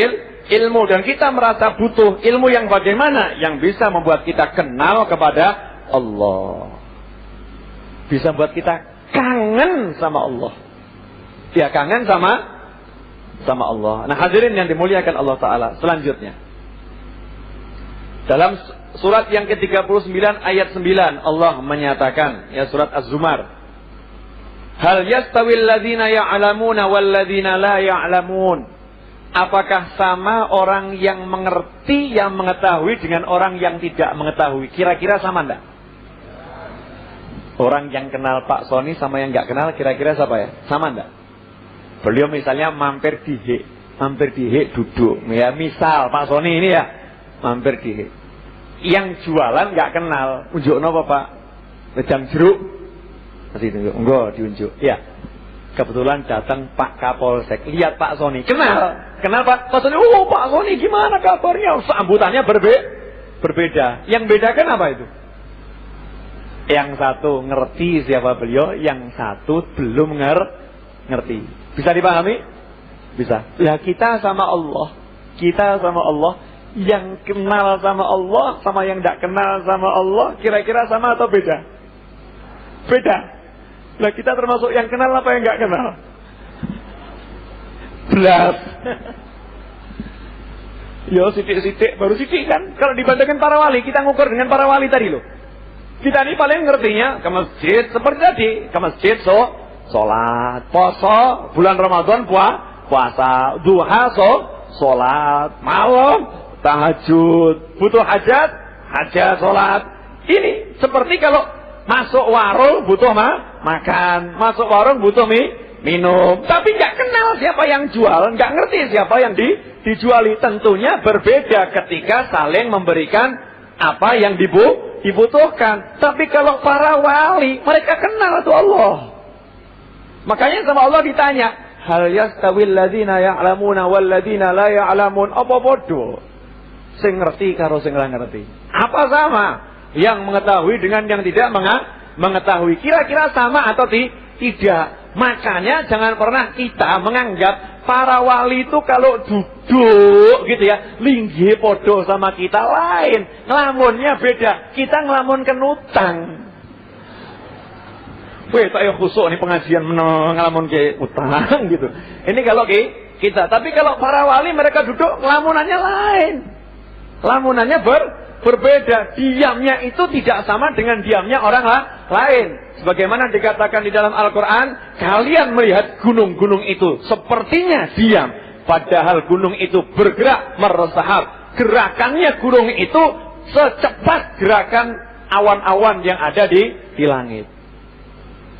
ilmu. Dan kita merasa butuh ilmu yang bagaimana? Yang bisa membuat kita kenal kepada Allah. Bisa membuat kita kangen sama Allah. Ya, kangen sama Allah. Nah, hadirin yang dimuliakan Allah Ta'ala. Selanjutnya. Dalam surat yang ke-39 ayat 9. Allah menyatakan. Ya, surat Az-Zumar. Hal yastawil ladzina ya'lamuna wal ladzina la ya'lamun. Apakah sama orang yang mengerti, yang mengetahui dengan orang yang tidak mengetahui? Kira-kira sama enggak? Orang yang kenal Pak Soni sama yang enggak kenal kira-kira siapa ya? Sama enggak? Beliau misalnya mampir di Hek duduk. Ya misal Pak Soni ini ya mampir di Hek. Yang jualan enggak kenal. Unjuk napa Pak? Wedang jeruk. Masih tunjuk, enggak diunjuk. Ya, kebetulan datang Pak Kapolsek, lihat Pak Soni, kenal Pak Soni. Oh Pak Soni, gimana kabarnya? Sambutannya berbeda. Yang bedakan apa itu? Yang satu ngerti siapa beliau, yang satu belum ngerti. Bisa dipahami? Bisa. Ya kita sama Allah, yang kenal sama Allah, sama yang tidak kenal sama Allah, kira-kira sama atau beda? Beda. Nah, kita termasuk yang kenal apa yang nggak kenal? Belas. Yo, sidik-sidik, baru sidik kan? Kalau dibandingkan para wali, kita ngukur dengan para wali tadi loh. Kita ini paling ngertinya ke masjid seperti tadi, ke masjid sholat, poso, bulan Ramadan puasa, duha sholat, malam tahajud, butuh hajat sholat. Ini seperti kalau masuk warung butuh makan, masuk warung butuh minum, tapi nggak kenal siapa yang jual, nggak ngerti siapa yang dijuali. Tentunya berbeda ketika saling memberikan apa yang dibutuhkan. Tapi kalau para wali, mereka kenal tuh Allah. Makanya sama Allah ditanya, hal yastawil ladzina ya'lamuna wal ladzina la ya'lamun. Apa bodoh? Sing ngerti karo sing ora ngerti. Apa sama? Yang mengetahui dengan yang tidak mengetahui. Kira-kira sama atau tidak? Makanya jangan pernah kita menganggap para wali itu kalau duduk gitu ya, linggih podo sama kita lain. Ngelamunnya beda. Kita ngelamunkan utang. Weh, tak khusuk nih pengajian ngelamun ke utang gitu. Ini kalau kita. Tapi kalau para wali mereka duduk ngelamunannya lain. Lamunannya berbeda. Diamnya itu tidak sama dengan diamnya orang lain. Sebagaimana dikatakan di dalam Al-Quran, kalian melihat gunung-gunung itu sepertinya diam, padahal gunung itu bergerak meresahap. Gerakannya gunung itu secepat gerakan awan-awan yang ada di langit.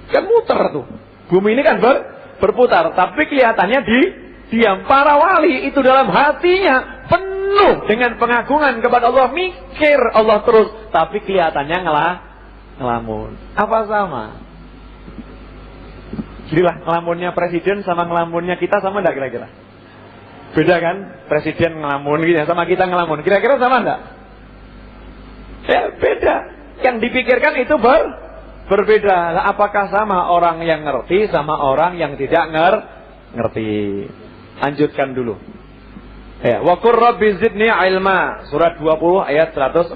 Kan muter tuh. Bumi ini kan berputar, tapi kelihatannya diam. Para wali itu dalam hatinya penuh dengan pengagungan kepada Allah, mikir Allah terus, tapi kelihatannya ngelamun. Apa sama? Jadilah ngelamunnya presiden sama ngelamunnya kita sama enggak kira-kira? Beda kan? Presiden ngelamun gitu sama kita ngelamun. Kira-kira sama enggak? Ya, beda. Yang dipikirkan itu berbeda. Nah, apakah sama orang yang ngerti sama orang yang tidak ngerti? Lanjutkan dulu. Ya, wa qur rabbi zidni ilma, surat 20 ayat 114.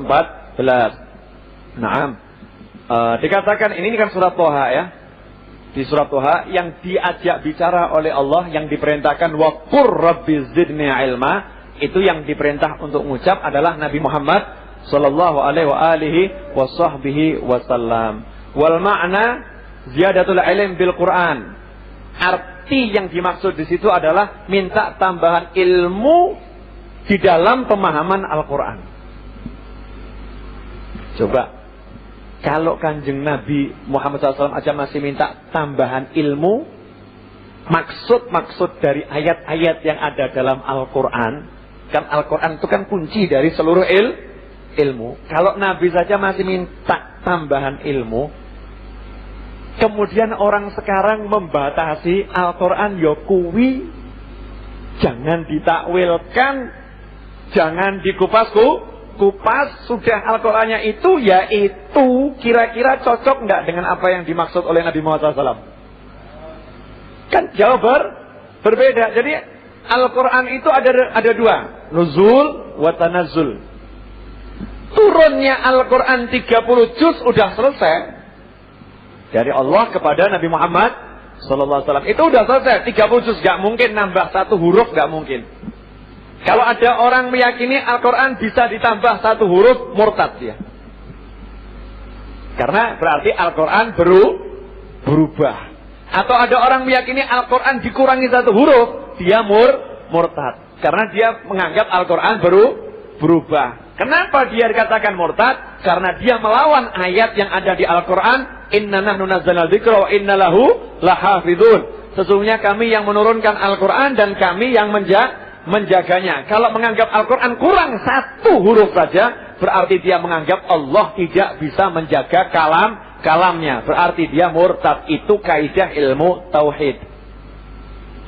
Naam. Dikatakan ini kan surat Toha ya. Di surat Toha yang diajak bicara oleh Allah, yang diperintahkan wa qur rabbi zidni ilma, itu yang diperintah untuk mengucap adalah Nabi Muhammad sallallahu alaihi wasallam. Wal ma'na ziyadatul ilm bil Quran. Arti yang dimaksud di situ adalah minta tambahan ilmu di dalam pemahaman Al-Quran. Coba, kalau Kanjeng Nabi Muhammad SAW aja masih minta tambahan ilmu, maksud dari ayat-ayat yang ada dalam Al-Quran, kan Al-Quran itu kan kunci dari seluruh ilmu. Kalau Nabi saja masih minta tambahan ilmu, kemudian orang sekarang membatasi Al-Quran, ya kuwi jangan ditakwilkan, jangan dikupas kupas, sudah Al-Qurannya itu, ya itu, kira-kira cocok nggak dengan apa yang dimaksud oleh Nabi Muhammad SAW? Kan jauh berbeda. Jadi Al-Quran itu ada dua, nuzul wa tanazzul. Turunnya Al-Quran 30 juz udah selesai dari Allah kepada Nabi Muhammad sallallahu alaihi wasallam. Itu udah selesai, 30 juz, gak mungkin nambah satu huruf, gak mungkin. Kalau ada orang meyakini Al-Quran bisa ditambah satu huruf, murtad dia. Karena berarti Al-Quran berubah. Atau ada orang meyakini Al-Quran dikurangi satu huruf, dia murtad. Karena dia menganggap Al-Quran berubah. Kenapa dia dikatakan murtad? Karena dia melawan ayat yang ada di Al-Quran. Inna nahnu nazzalna dzikra wa inna lahu lahafidun. Sesungguhnya kami yang menurunkan Al-Quran dan kami yang menjaganya. Kalau menganggap Al-Quran kurang satu huruf saja, berarti dia menganggap Allah tidak bisa menjaga kalamnya. Berarti dia murtad. Itu kaidah ilmu tauhid.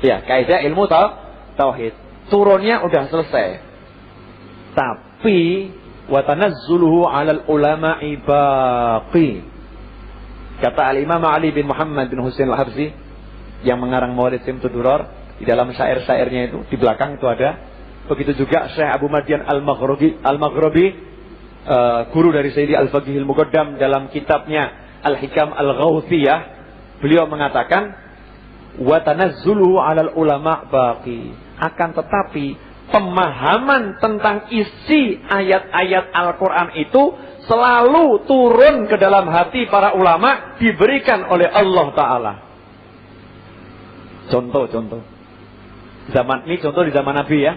Ya, kaidah ilmu tauhid. Turunnya udah selesai. Tapi watanazzuluhu 'alal ulama'i baqi. Kata Al-Imam Ali bin Muhammad bin Husain Al-Habsyi yang mengarang Maulid Simtud Durar, di dalam syair-syairnya itu di belakang itu ada. Begitu juga Syekh Abu Madian Al-Maghribi, guru dari Sayyidi Al-Faqih Al-Muqaddam, dalam kitabnya Al-Hikam Al-Ghawthiyah, beliau mengatakan watanazzuluhu 'alal ulama' baqi. Akan tetapi pemahaman tentang isi ayat-ayat Al-Quran itu selalu turun ke dalam hati para ulama, diberikan oleh Allah Ta'ala. Contoh. Zaman ini contoh di zaman Nabi ya.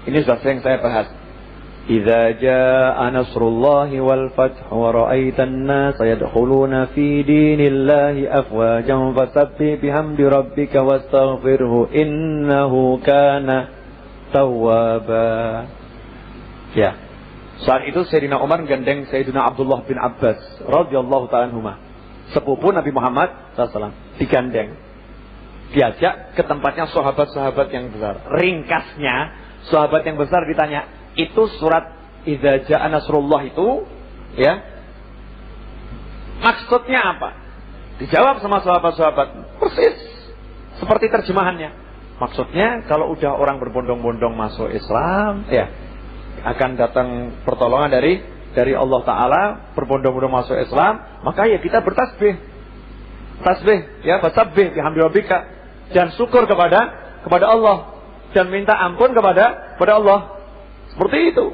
Ini sudah sering saya bahas. Idza jaa nasrullahi wal fath wa ra'aitan nasa yadkhuluna fi dinillahi afwajan fasabbih bihamdi rabbika wastaghfirhu innahu kana tawwaba. Ya. Saat itu Sayyidina Umar gandeng Sayyidina Abdullah bin Abbas radhiyallahu ta'ala anhuma, sepupu Nabi Muhammad SAW, digandeng, diajak ke tempatnya sahabat-sahabat yang besar. Ringkasnya, sahabat yang besar ditanya, itu surat Idza jaa nasrullah itu ya, maksudnya apa? Dijawab sama sahabat-sahabat persis seperti terjemahannya. Maksudnya kalau udah orang berbondong-bondong masuk Islam, ya akan datang pertolongan dari Allah Ta'ala, berbondong-bondong masuk Islam, maka ya kita bertasbih, ya, fasabbih bihamdi rabbika, dan syukur kepada Allah, dan minta ampun kepada Allah. Seperti itu.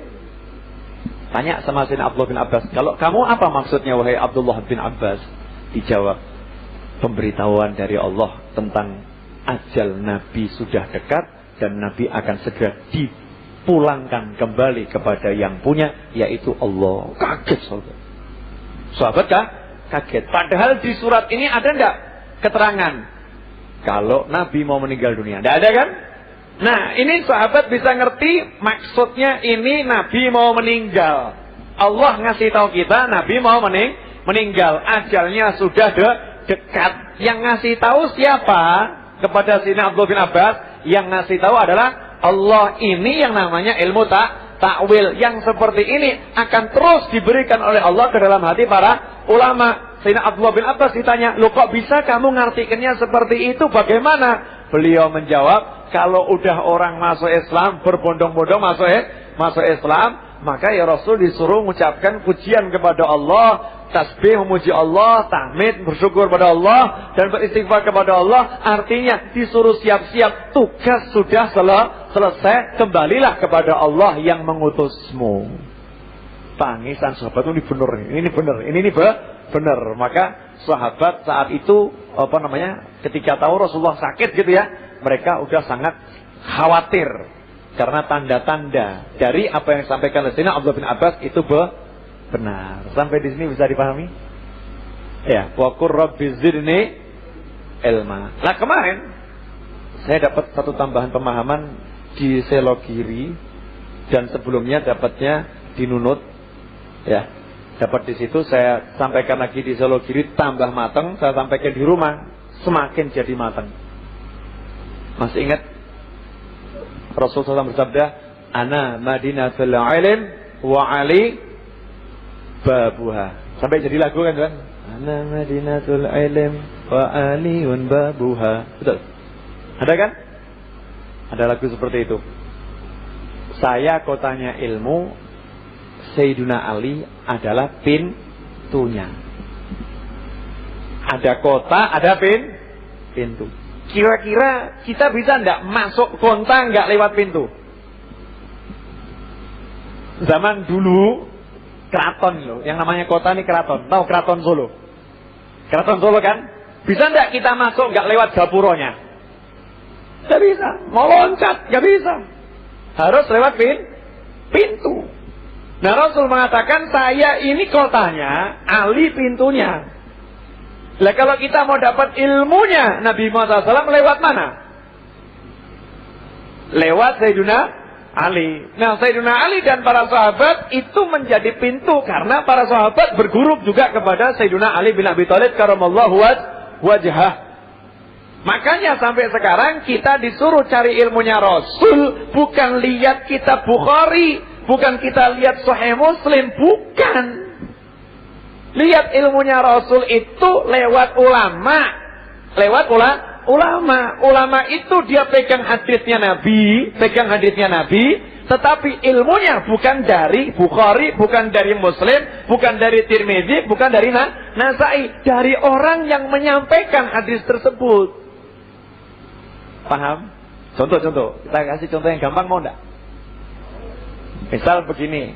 Tanya sama Sayyidina Abdullah bin Abbas, kalau kamu apa maksudnya wahai Abdullah bin Abbas? Dijawab, pemberitahuan dari Allah tentang ajal Nabi sudah dekat dan Nabi akan segera dipulangkan kembali kepada yang punya, yaitu Allah. Kaget sahabat kaget. Padahal di surat ini ada enggak keterangan kalau Nabi mau meninggal dunia? Enggak ada kan? Nah, ini sahabat bisa ngerti maksudnya ini Nabi mau meninggal. Allah ngasih tahu kita Nabi mau meninggal. Ajalnya sudah dekat. Yang ngasih tahu siapa? Kepada Sayyidina Abdullah bin Abbas, yang ngasih tahu adalah Allah. Ini yang namanya ilmu takwil yang seperti ini akan terus diberikan oleh Allah ke dalam hati para ulama. Sayyidina Abdullah bin Abbas ditanya, "Loh kok bisa kamu ngartikannya seperti itu? Bagaimana?" Beliau menjawab, "Kalau udah orang masuk Islam, berbondong-bondong masuk Islam, maka ya Rasul disuruh mengucapkan pujian kepada Allah, tasbih memuji Allah, tahmid bersyukur kepada Allah, dan beristighfar kepada Allah." Artinya disuruh siap-siap, tugas sudah selesai, kembalilah kepada Allah yang mengutusmu. Tangisan sahabat ini benar. Maka sahabat saat itu ketika tahu Rasulullah sakit gitu ya, mereka udah sangat khawatir karena tanda-tanda dari apa yang disampaikan oleh Sayyidina Abdullah bin Abbas itu benar. Sampai di sini bisa dipahami? Ya, wa qur rabbi zidni ilma. Nah, kemarin saya dapat satu tambahan pemahaman di Selogiri dan sebelumnya dapatnya di Nunut. Ya, dapat di situ, saya sampaikan lagi di Selogiri tambah mateng, saya sampaikan di rumah semakin jadi mateng. Masih ingat Rasulullah SAW bersabda, "Ana Madinatul Ilm wa Ali babuha." Sampai jadi lagu kan, kan? "Ana Madinatul Ilm wa Aliun babuha." Betul? Ada kan? Ada lagu seperti itu. Saya kotanya ilmu, Sayyiduna Ali adalah pintunya. Ada kota, ada pintu. Kira-kira kita bisa enggak masuk kota enggak lewat pintu? Zaman dulu keraton loh, yang namanya kota ini keraton. Tahu keraton Solo? Keraton Solo kan? Bisa enggak kita masuk enggak lewat gapuronya? Enggak bisa. Mau loncat enggak bisa. Harus lewat pintu. Nah, Rasul mengatakan, saya ini kotanya, Ali pintunya. Lah kalau kita mau dapat ilmunya Nabi Muhammad SAW lewat mana? Lewat Sayyiduna Ali. Nah, Sayyiduna Ali dan para sahabat itu menjadi pintu karena para sahabat berguru juga kepada Sayyiduna Ali bin Abi Thalib karamallahu wajhah. Makanya sampai sekarang kita disuruh cari ilmunya Rasul, bukan lihat kitab Bukhari, bukan kita lihat Sahih Muslim, bukan. Lihat ilmunya Rasul itu lewat ulama. Lewat ulama. Ulama itu dia pegang hadisnya Nabi, tetapi ilmunya bukan dari Bukhari, bukan dari Muslim, bukan dari Tirmidzi, bukan dari Nasai, dari orang yang menyampaikan hadis tersebut. Paham? Contoh. Kita kasih contoh yang gampang, mau enggak? Misal begini,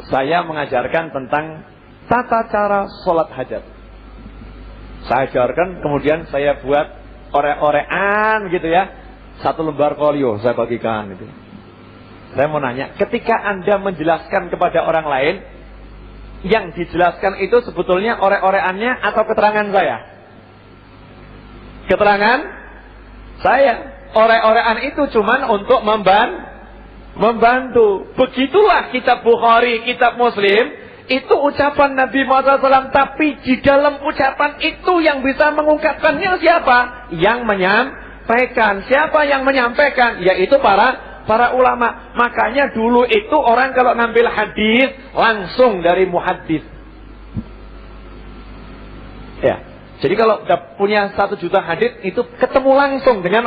saya mengajarkan tentang tata cara sholat hajat. Saya ajarkan, kemudian saya buat orek-orekan gitu ya, 1 lembar folio saya bagikan gitu. Saya mau nanya, ketika Anda menjelaskan kepada orang lain, yang dijelaskan itu sebetulnya orek-orekannya atau keterangan saya? Keterangan saya. Orek-orekan itu cuman untuk membantu. Begitulah kitab Bukhari, kitab Muslim, itu ucapan Nabi Muhammad SAW, tapi di dalam ucapan itu yang bisa mengungkapkannya siapa? Yang menyampaikan. Siapa yang menyampaikan? Yaitu para ulama. Makanya dulu itu orang kalau ngambil hadis langsung dari muhaddis. Ya. Jadi kalau punya 1 juta hadis itu ketemu langsung dengan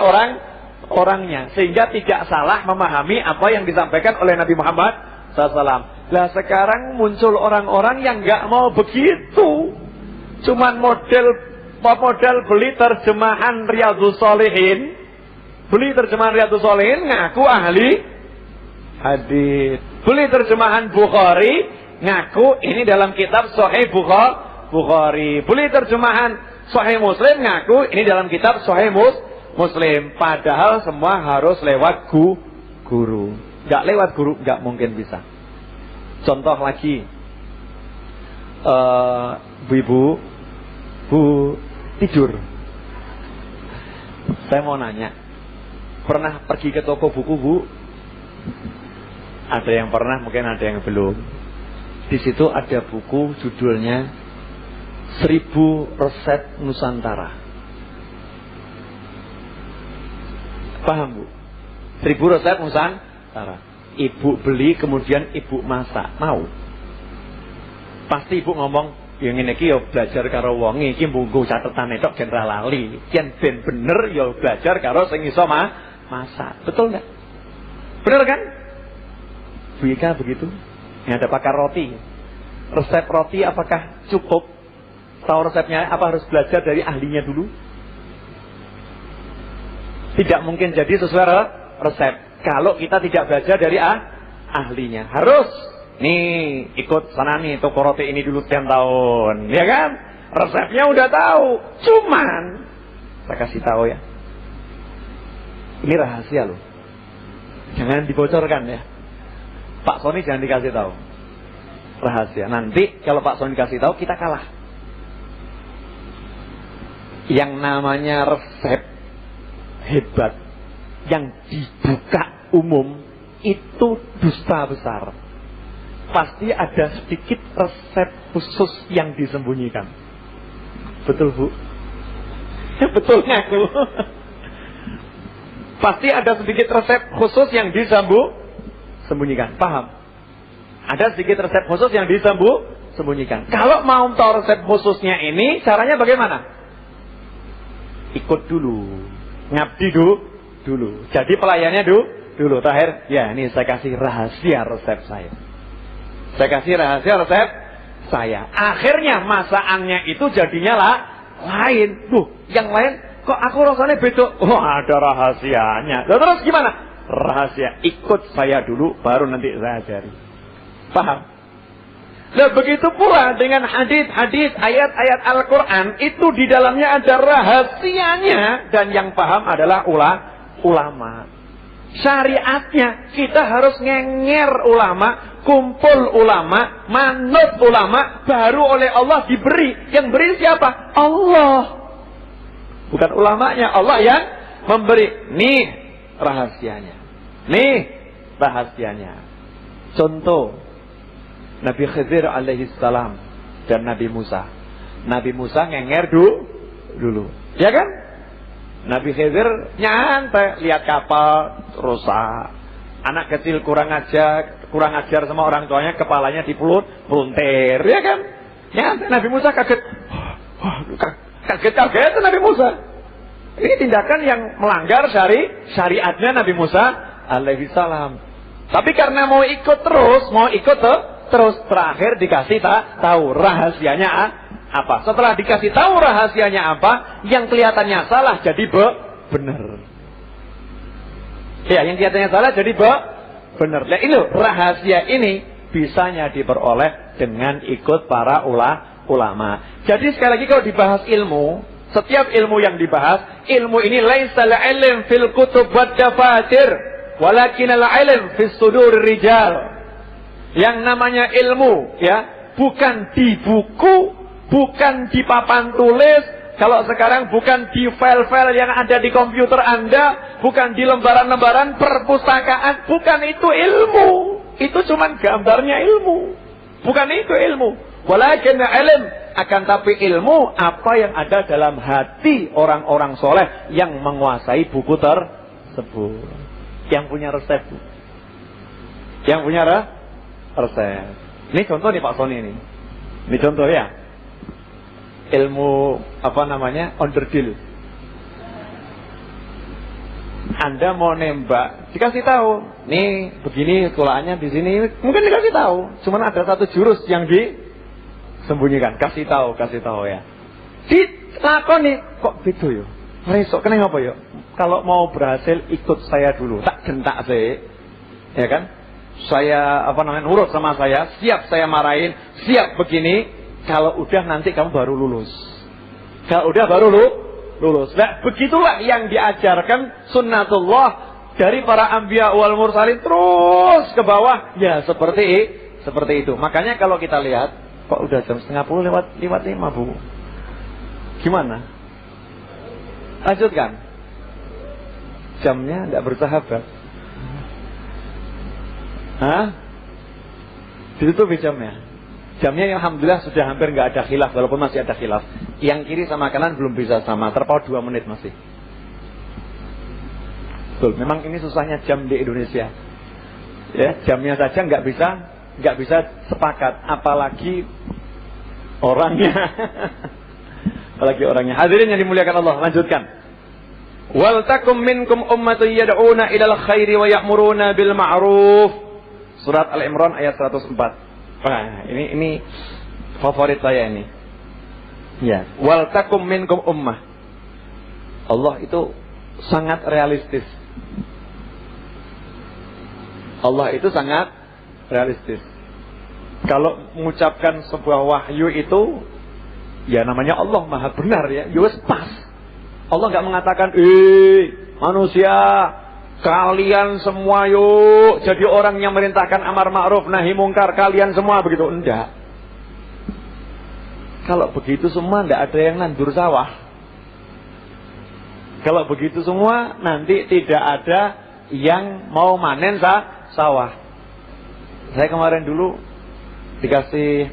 orangnya, sehingga tidak salah memahami apa yang disampaikan oleh Nabi Muhammad SAW. Lah sekarang muncul orang-orang yang nggak mau begitu, cuman model beli terjemahan Riyadhus Shalihin, ngaku ahli hadis. Beli terjemahan Bukhari, ngaku ini dalam kitab Sahih Bukhari. Beli terjemahan Sahih Muslim, ngaku ini dalam kitab Sahih Muslim. Padahal semua harus lewat guru. Nggak lewat guru nggak mungkin bisa. Contoh lagi, Bu tidur. Saya mau nanya, pernah pergi ke toko buku, Bu? Ada yang pernah, mungkin ada yang belum. Di situ ada buku judulnya 1000 Resep Nusantara. Paham, Bu? 1000 Resep Nusantara. Ibu beli kemudian ibu masak, mau? Pasti ibu ngomong, yang ini ki yo belajar karo wong iki mbungku catatan tok gen ra lali. Yen ben bener yo belajar karo sing iso masak. Betul enggak? Bener kan? Bu Ika begitu. Yang ada pakar roti. Resep roti apakah cukup? Tahu resepnya apa harus belajar dari ahlinya dulu? Tidak mungkin jadi sesuai resep kalau kita tidak belajar dari ahlinya. Harus nih ikut sana nih toko roti ini dulu 10 tahun, ya kan? Resepnya udah tahu. Cuman saya kasih tahu ya, ini rahasia loh, jangan dibocorkan ya. Pak Sony jangan dikasih tahu, rahasia. Nanti kalau Pak Sony dikasih tahu kita kalah. Yang namanya resep hebat yang dibuka umum itu dusta besar. Pasti ada sedikit resep khusus yang disembunyikan. Betul Bu? Betul ngaku. Pasti ada sedikit resep khusus yang disembunyikan. Paham? Ada sedikit resep khusus yang disembunyikan. Kalau mau tahu resep khususnya ini, caranya bagaimana? Ikut dulu, ngabdi dulu. Jadi pelayannya dulu. Terakhir, ya ini saya kasih rahasia resep saya. Saya kasih rahasia resep saya. Akhirnya masakannya itu jadinya lain. Yang lain kok aku rasanya beda. Oh, ada rahasianya. Lalu terus gimana? Rahasia. Ikut saya dulu, baru nanti saya ajari. Paham? Nah, begitu pula dengan hadis-hadis, ayat-ayat Al-Quran, itu di dalamnya ada rahasianya, dan yang paham adalah ulama. Syariatnya kita harus ngenger ulama, kumpul ulama, manut ulama, baru oleh Allah diberi. Yang beri siapa? Allah. Bukan ulamanya, Allah yang memberi. Nih rahasianya. Contoh Nabi Khidir alaihissalam dan Nabi Musa. Nabi Musa ngenger dulu. Ya kan? Nabi Khidir nyantai, lihat kapal rusak. Anak kecil kurang ajar sama orang tuanya, kepalanya dipeluntir, ya kan? Nyantai. Nabi Musa kaget. Kaget Nabi Musa. Ini tindakan yang melanggar syariatnya Nabi Musa alaihissalam. Tapi karena mau ikut terus terakhir dikasih tahu rahasianya apa. Setelah dikasih tahu rahasianya apa, yang kelihatannya salah jadi benar. Ya, yang kelihatannya salah jadi benar. Nah, ini rahasia ini bisanya diperoleh dengan ikut para ulama. Jadi sekali lagi kalau dibahas ilmu, setiap ilmu yang dibahas, ilmu ini laisal ilm fil kutub wad dafatir, walakinal ilm fis sudur rijal. Yang namanya ilmu, ya, bukan di buku, bukan di papan tulis. Kalau sekarang bukan di file-file yang ada di komputer Anda, bukan di lembaran-lembaran perpustakaan, bukan itu ilmu. Itu cuma gambarnya ilmu. Bukan itu ilmu. Walakin ilm, akan tapi ilmu apa yang ada dalam hati orang-orang soleh yang menguasai buku tersebut. Yang punya resep. Yang punya resep. Ini contoh nih Pak Sony ini. Ini contoh ya. Ilmu apa namanya? Onderdil. Anda mau nembak, dikasih tahu. Nih begini sekolahannya di sini. Mungkin dikasih tahu. Cuman ada satu jurus yang disembunyikan. Kasih tahu ya. Dilakoni kok beda yo. Resok kene ngapa yo? Kalau mau berhasil ikut saya dulu. Tak gentak saya. Ya kan? Saya nurut sama saya, siap saya marahin, siap begini. Kalau udah nanti kamu baru lulus. Kalau udah baru lulus. Nah, begitulah yang diajarkan sunnatullah dari para anbiya wal mursalin terus ke bawah. Ya, seperti itu. Makanya kalau kita lihat, kok udah jam 9:30 lewat 5, Bu. Gimana? Lanjutkan. Jamnya enggak bersahabat. Ditutup jamnya. Jamnya yang alhamdulillah sudah hampir nggak ada khilaf, walaupun masih ada khilaf. Yang kiri sama kanan belum bisa sama, terpaut 2 menit masih. Betul, memang ini susahnya jam di Indonesia. Ya, jamnya saja nggak bisa sepakat, apalagi orangnya. Apalagi orangnya. Hadirin yang dimuliakan Allah, lanjutkan. Wal takum minkum ummatun yad'una ilal khairi wa ya'muruna bil ma'ruf. Surat Al-Imran ayat 104. Wah, ini favorit saya ini. Ya, wal takum minkum ummah. Allah itu sangat realistis. Allah itu sangat realistis. Kalau mengucapkan sebuah wahyu itu, ya namanya Allah maha benar ya. Yus pas. Allah nggak mengatakan, manusia, kalian semua yuk jadi orang yang merintahkan amar ma'ruf nahi mungkar, kalian semua begitu. Enggak. Kalau begitu semua enggak ada yang nandur sawah. Kalau begitu semua nanti tidak ada yang mau manen sawah. Saya kemarin dulu dikasih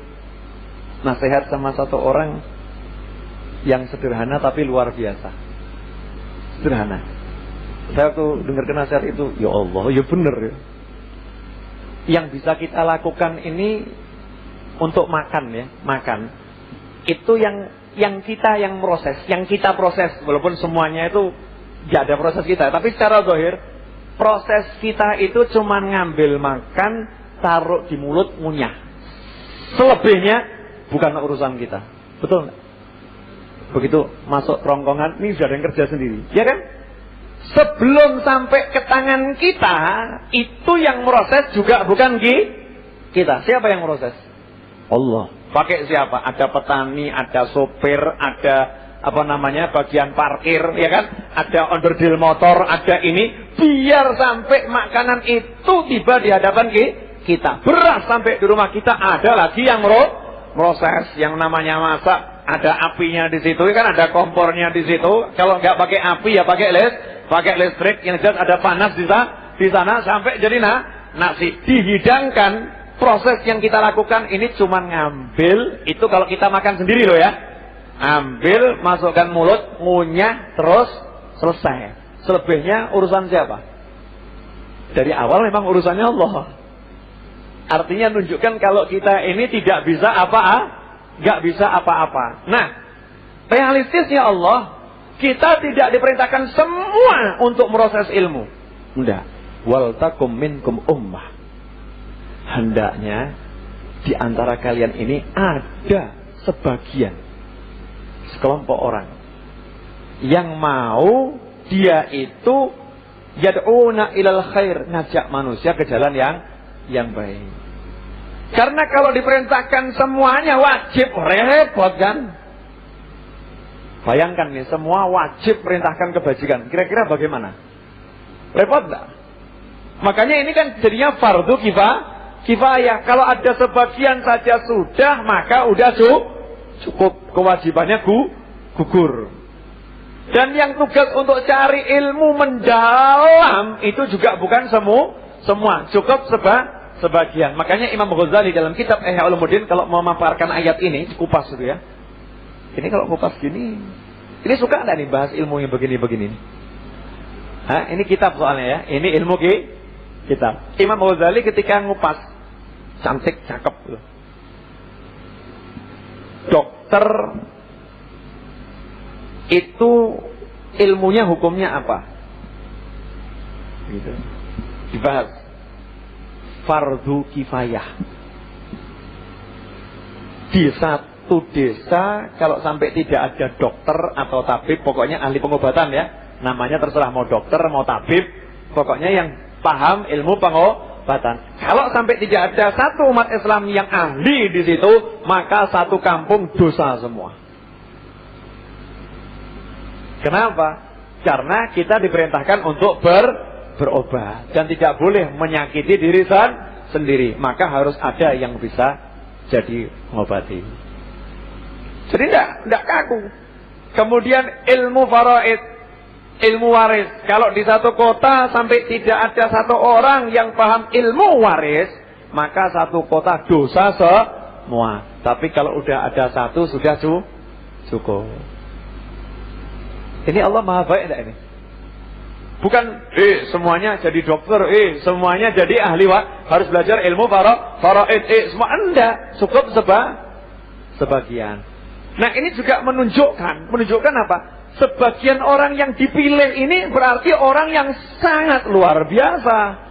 nasihat sama satu orang yang sederhana tapi luar biasa. Sederhana. Saya tuh dengar nasihat itu, ya Allah, ya bener ya. Yang bisa kita lakukan ini untuk makan ya, makan. Itu yang kita yang proses, yang kita proses, walaupun semuanya itu tidak ada proses kita, tapi secara zahir proses kita itu cuma ngambil makan, taruh di mulut, ngunyah. Selebihnya bukan urusan kita. Betul nggak? Begitu masuk rongkongan, ini sudah ada yang kerja sendiri, ya kan? Sebelum sampai ke tangan kita, itu yang proses juga bukan kita. Siapa yang proses? Allah. Pakai siapa? Ada petani, ada sopir, ada bagian parkir, ya kan? Ada onderdil motor, ada ini. Biar sampai makanan itu tiba di hadapan kita. Beras sampai di rumah kita, ada lagi yang proses, yang namanya masak. Ada apinya di situ, kan ada kompornya di situ. Kalau nggak pakai api ya pakai listrik. Yang jelas ada panas di sana sampai jadi nasi dihidangkan. Proses yang kita lakukan ini cuma ngambil, itu kalau kita makan sendiri loh ya. Ambil, masukkan mulut, ngunyah, terus selesai. Selebihnya urusan siapa? Dari awal memang urusannya Allah. Artinya menunjukkan kalau kita ini tidak bisa nggak bisa apa-apa. Nah, realistisnya Allah, kita tidak diperintahkan semua untuk proses ilmu. Enggak. Wal takum minkum ummah. Hendaknya di antara kalian ini ada sebagian, sekelompok orang yang mau dia itu yad'una ilal khair, ngajak manusia ke jalan yang baik. Karena kalau diperintahkan semuanya wajib, repot kan? Bayangkan nih, semua wajib perintahkan kebajikan. Kira-kira bagaimana? Repot enggak? Makanya ini kan jadinya fardu kifayah. Kalau ada sebagian saja sudah, maka udah cukup. Kewajibannya gugur. Dan yang tugas untuk cari ilmu mendalam itu juga bukan semua. Cukup sebagian. Makanya Imam Ghazali dalam kitab Ihya Ulumuddin kalau memaparkan ayat ini, kupas itu ya. Ini kalau kupas gini, ini suka enggak nih bahas ilmu yang begini-begini? Ini kitab soalnya ya. Ini ilmu kitab. Imam Ghazali ketika ngupas, cantik, cakep loh. Dokter itu ilmunya, hukumnya apa? Gitu. Dibahas. Fardu kifayah. Di satu desa kalau sampai tidak ada dokter atau tabib, pokoknya ahli pengobatan ya. Namanya terserah mau dokter, mau tabib, pokoknya yang paham ilmu pengobatan. Kalau sampai tidak ada satu umat Islam yang ahli di situ, maka satu kampung dosa semua. Kenapa? Karena kita diperintahkan untuk berobat dan tidak boleh menyakiti diri sendiri. Maka harus ada yang bisa jadi mengobati. Jadi tidak kaku. Kemudian ilmu faraid, ilmu waris. Kalau di satu kota sampai tidak ada satu orang yang paham ilmu waris, maka satu kota dosa semua. Tapi kalau udah ada satu sudah cukup. Ini Allah maha baik enggak ini? Bukan semuanya jadi dokter, semuanya jadi ahli harus belajar ilmu faraid, semua enggak, cukup sebagian. Nah, ini juga menunjukkan apa? Sebagian orang yang dipilih ini berarti orang yang sangat luar biasa.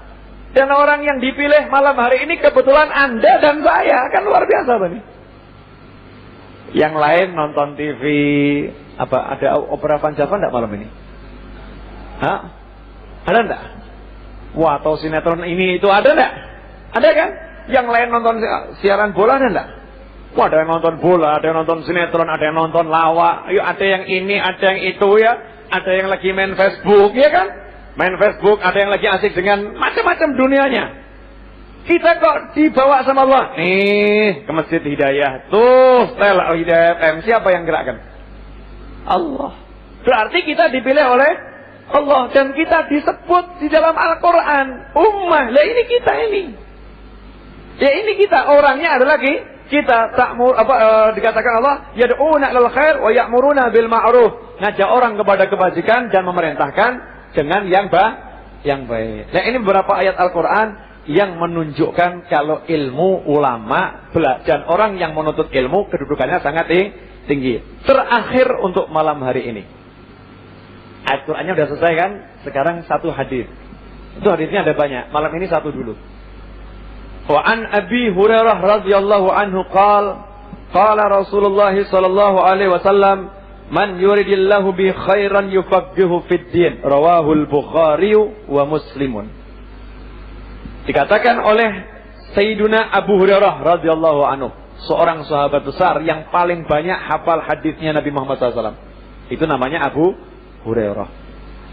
Dan orang yang dipilih malam hari ini kebetulan Anda dan saya, kan luar biasa Bani. Yang lain nonton TV, ada opera Panjava enggak malam ini? Hah? Ada enggak? Wah, atau sinetron ini itu ada enggak? Ada kan? Yang lain nonton siaran bola ada enggak? Wah, ada yang nonton bola, ada yang nonton sinetron, ada yang nonton lawak, ada yang ini, ada yang itu ya. Ada yang lagi main Facebook, ya kan? Main Facebook, ada yang lagi asik dengan macam-macam dunianya. Kita kok dibawa sama Allah. Nih, ke Masjid Hidayah. Tuh, setel Hidayah FM. Siapa yang gerakkan? Allah. Berarti kita dipilih oleh Allah. Dan kita disebut di dalam Al-Quran ummah. Lah ini kita ini. Ya ini kita. Orangnya ada lagi. Kita dikatakan Allah yad'una lil khair wa ya'muruna bil ma'ruf. Ngajak orang kepada kebajikan dan memerintahkan dengan yang baik. Nah, ini beberapa ayat Al-Quran yang menunjukkan kalau ilmu ulama dan orang yang menuntut ilmu kedudukannya sangat tinggi. Terakhir untuk malam hari ini. Ayat Qurannya sudah selesai kan? Sekarang satu hadis. Itu hadisnya ada banyak. Malam ini satu dulu. Wa an Abi Hurairah radhiyallahu anhu qala Rasulullah sallallahu alaihi wasallam man yuridillahu bi khairan yufaqihu fid din. Rawahul Bukhari wa Muslimun. Dikatakan oleh Sayyiduna Abu Hurairah radhiyallahu anhu, seorang sahabat besar yang paling banyak hafal hadisnya Nabi Muhammad SAW. Itu namanya Abu Hurairah.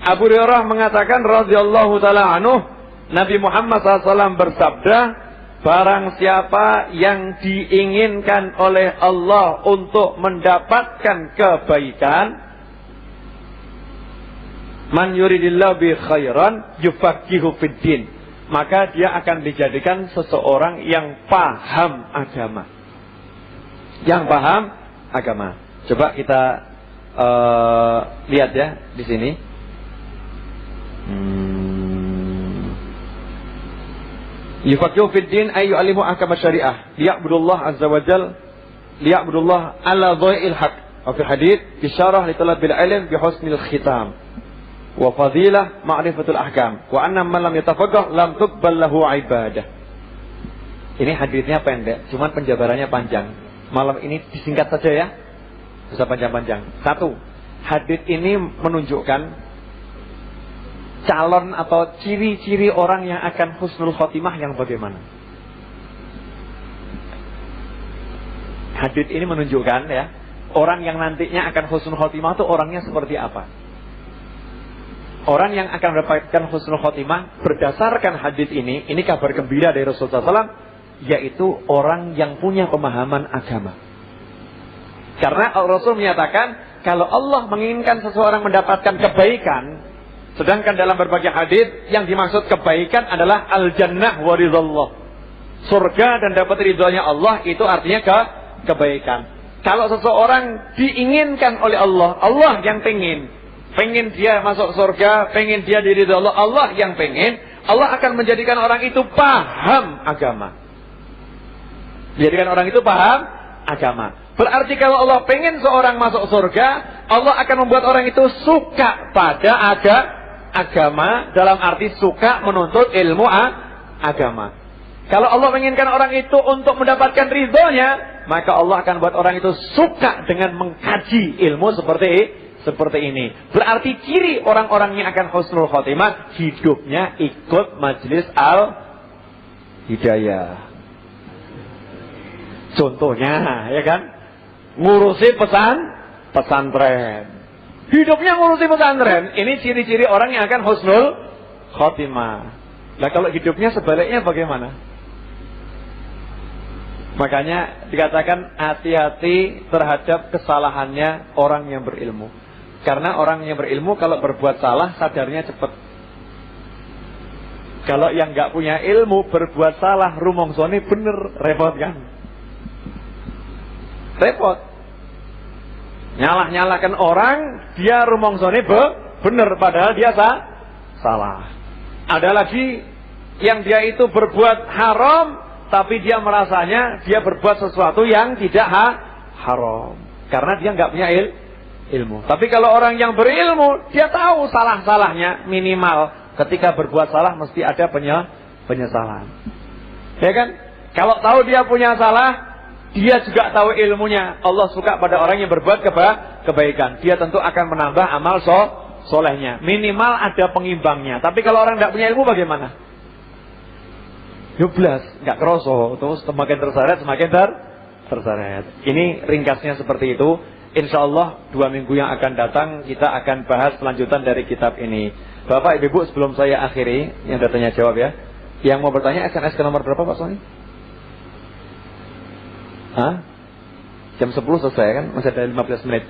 Abu Hurairah mengatakan radhiyallahu taala anhu, Nabi Muhammad SAW bersabda, barang siapa yang diinginkan oleh Allah untuk mendapatkan kebaikan, man yuridillahu bi khairan yufaqihu fid din, maka dia akan dijadikan seseorang yang paham agama. Yang paham agama. Coba kita lihat ya di sini. Yufaqihu fid din ay yu'allimu ahkam syariah, liya'budullah azza wa jalla, liya'budullah ala dhai'il haq. Wa fi hadits isyarah li talabil ilm bi husnil khitam. Wa fadilah ma'rifatul ahkam. Wa anna man lam yatafaqah lam tuqbal lahu ibadah. Ini hadisnya pendek, cuman penjabarannya panjang. Malam ini disingkat saja ya. Bisa panjang-panjang. Satu, hadis ini menunjukkan calon atau ciri-ciri orang yang akan husnul khotimah yang bagaimana. Hadis ini menunjukkan ya, orang yang nantinya akan husnul khotimah itu orangnya seperti apa. Orang yang akan mendapatkan husnul khotimah berdasarkan hadis ini kabar gembira dari Rasulullah SAW, yaitu orang yang punya pemahaman agama. Karena Rasul menyatakan kalau Allah menginginkan seseorang mendapatkan kebaikan, sedangkan dalam berbagai hadis yang dimaksud kebaikan adalah al-jannah wa ridhallah. Surga dan dapat ridhonya Allah, itu artinya kebaikan. Kalau seseorang diinginkan oleh Allah, Allah yang pengen dia masuk surga, pengen dia diridhoi Allah, Allah yang pengen, Allah akan menjadikan orang itu paham agama. Menjadikan orang itu paham agama. Berarti kalau Allah pengen seorang masuk surga, Allah akan membuat orang itu suka pada agama, dalam arti suka menuntut ilmu agama. Kalau Allah menginginkan orang itu untuk mendapatkan ridhonya, maka Allah akan buat orang itu suka dengan mengkaji ilmu seperti ini. Berarti ciri orang-orang yang akan husnul khotimah, hidupnya ikut majelis al-hidayah. Contohnya, ya kan? Ngurusi pesantren. Hidupnya ngurusi pesantren. Ini ciri-ciri orang yang akan husnul khotimah. Nah, kalau hidupnya sebaliknya bagaimana? Makanya dikatakan hati-hati terhadap kesalahannya orang yang berilmu. Karena orang yang berilmu kalau berbuat salah sadarnya cepat. Kalau yang nggak punya ilmu berbuat salah rumongsone bener, repot kan? Repot. Nyalah-nyalakan orang, dia rumongsone bener padahal dia salah. Ada lagi yang dia itu berbuat haram, tapi dia merasanya dia berbuat sesuatu yang tidak haram, karena dia nggak punya ilmu. Tapi kalau orang yang berilmu, dia tahu salah-salahnya. Minimal ketika berbuat salah mesti ada penyesalan. Ya kan? Kalau tahu dia punya salah, dia juga tahu ilmunya. Allah suka pada orang yang berbuat kebaikan. Dia tentu akan menambah amal solehnya. Minimal ada pengimbangnya. Tapi kalau orang tidak punya ilmu bagaimana? Yublas, nggak kroso, terus semakin terseret, semakin terseret. Ini ringkasnya seperti itu. Insya Allah 2 minggu yang akan datang kita akan bahas kelanjutan dari kitab ini. Bapak Ibu, sebelum saya akhiri, yang datanya jawab ya. Yang mau bertanya SMS ke nomor berapa Pak Soni? Jam 10 selesai kan? Masih ada 15 menit.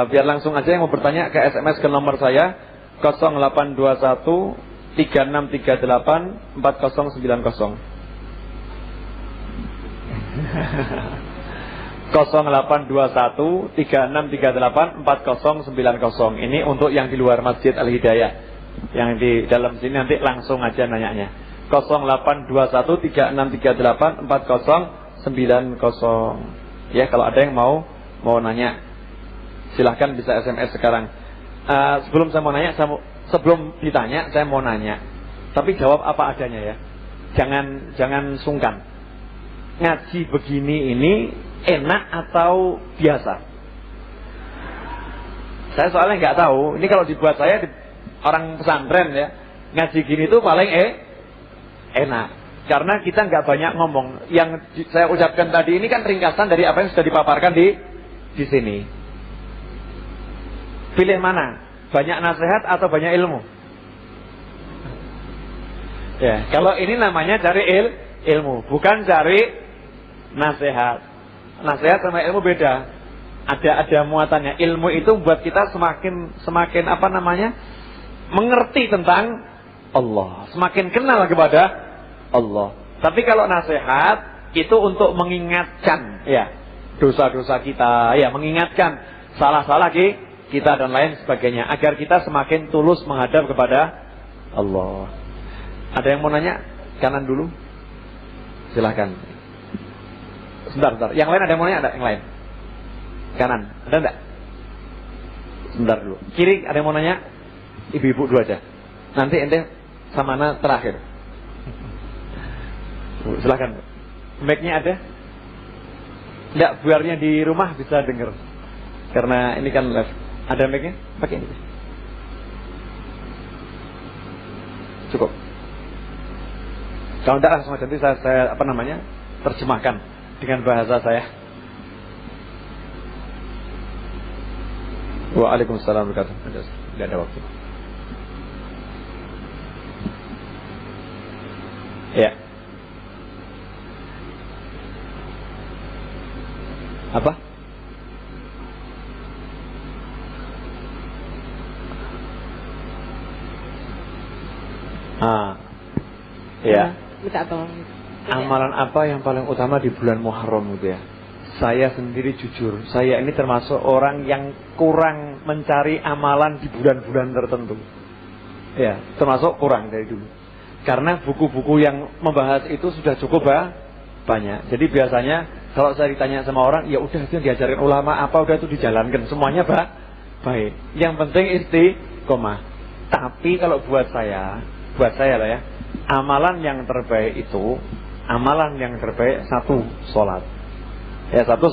Biar langsung aja yang mau bertanya ke SMS ke nomor saya 0821 3638 4090. 0821 3638 4090. Ini untuk yang di luar Masjid Al-Hidayah. Yang di dalam sini nanti langsung aja nanyanya. 0821 3638 4090. Ya, kalau ada yang mau nanya, silahkan bisa SMS sekarang. Sebelum saya mau nanya, sebelum ditanya saya mau nanya. Tapi jawab apa adanya ya. Jangan sungkan. Ngaji begini ini enak atau biasa? Saya soalnya nggak tahu. Ini kalau dibuat saya orang pesantren ya, ngaji gini tuh paling enak. Karena kita nggak banyak ngomong. Yang saya ucapkan tadi ini kan ringkasan dari apa yang sudah dipaparkan di sini. Pilih mana? Banyak nasihat atau banyak ilmu? Ya, kalau ini namanya cari ilmu, bukan cari nasihat. Nasihat sama ilmu beda. Ada muatannya. Ilmu itu buat kita semakin apa namanya? Mengerti tentang Allah, semakin kenal kepada Allah. Tapi kalau nasihat itu untuk mengingatkan ya dosa-dosa kita, ya mengingatkan salah-salah kita dan lain sebagainya, agar kita semakin tulus menghadap kepada Allah. Ada yang mau nanya? Kanan dulu. Silahkan. Sebentar. Yang lain ada yang mau nanya? Ada yang lain? Kanan. Ada enggak? Sebentar dulu. Kiri ada yang mau nanya? Ibu-ibu dulu aja. Nanti ente sama mana terakhir. Silahkan. Mic-nya ada? Enggak, biarnya di rumah bisa dengar. Karena ini kan live. Ada mic-nya? Pakai ini. Cukup. Kalau enggak langsung aja nanti saya apa namanya? Terjemahkan dengan bahasa saya. Waalaikumsalam warahmatullahi wabarakatuh. Tidak ada waktu. Ya. Apa? Ya. Minta tolong. Amalan apa yang paling utama di bulan Muharram gitu ya? Saya sendiri jujur, saya ini termasuk orang yang kurang mencari amalan di bulan-bulan tertentu. Ya, termasuk kurang dari dulu. Karena buku-buku yang membahas itu sudah cukup banyak. Jadi biasanya kalau saya ditanya sama orang, ya udah itu yang diajarin ulama apa udah itu dijalankan semuanya baik. Yang penting istiqomah. Tapi kalau buat saya lah ya, amalan yang terbaik itu, satu sholat. Ya, satu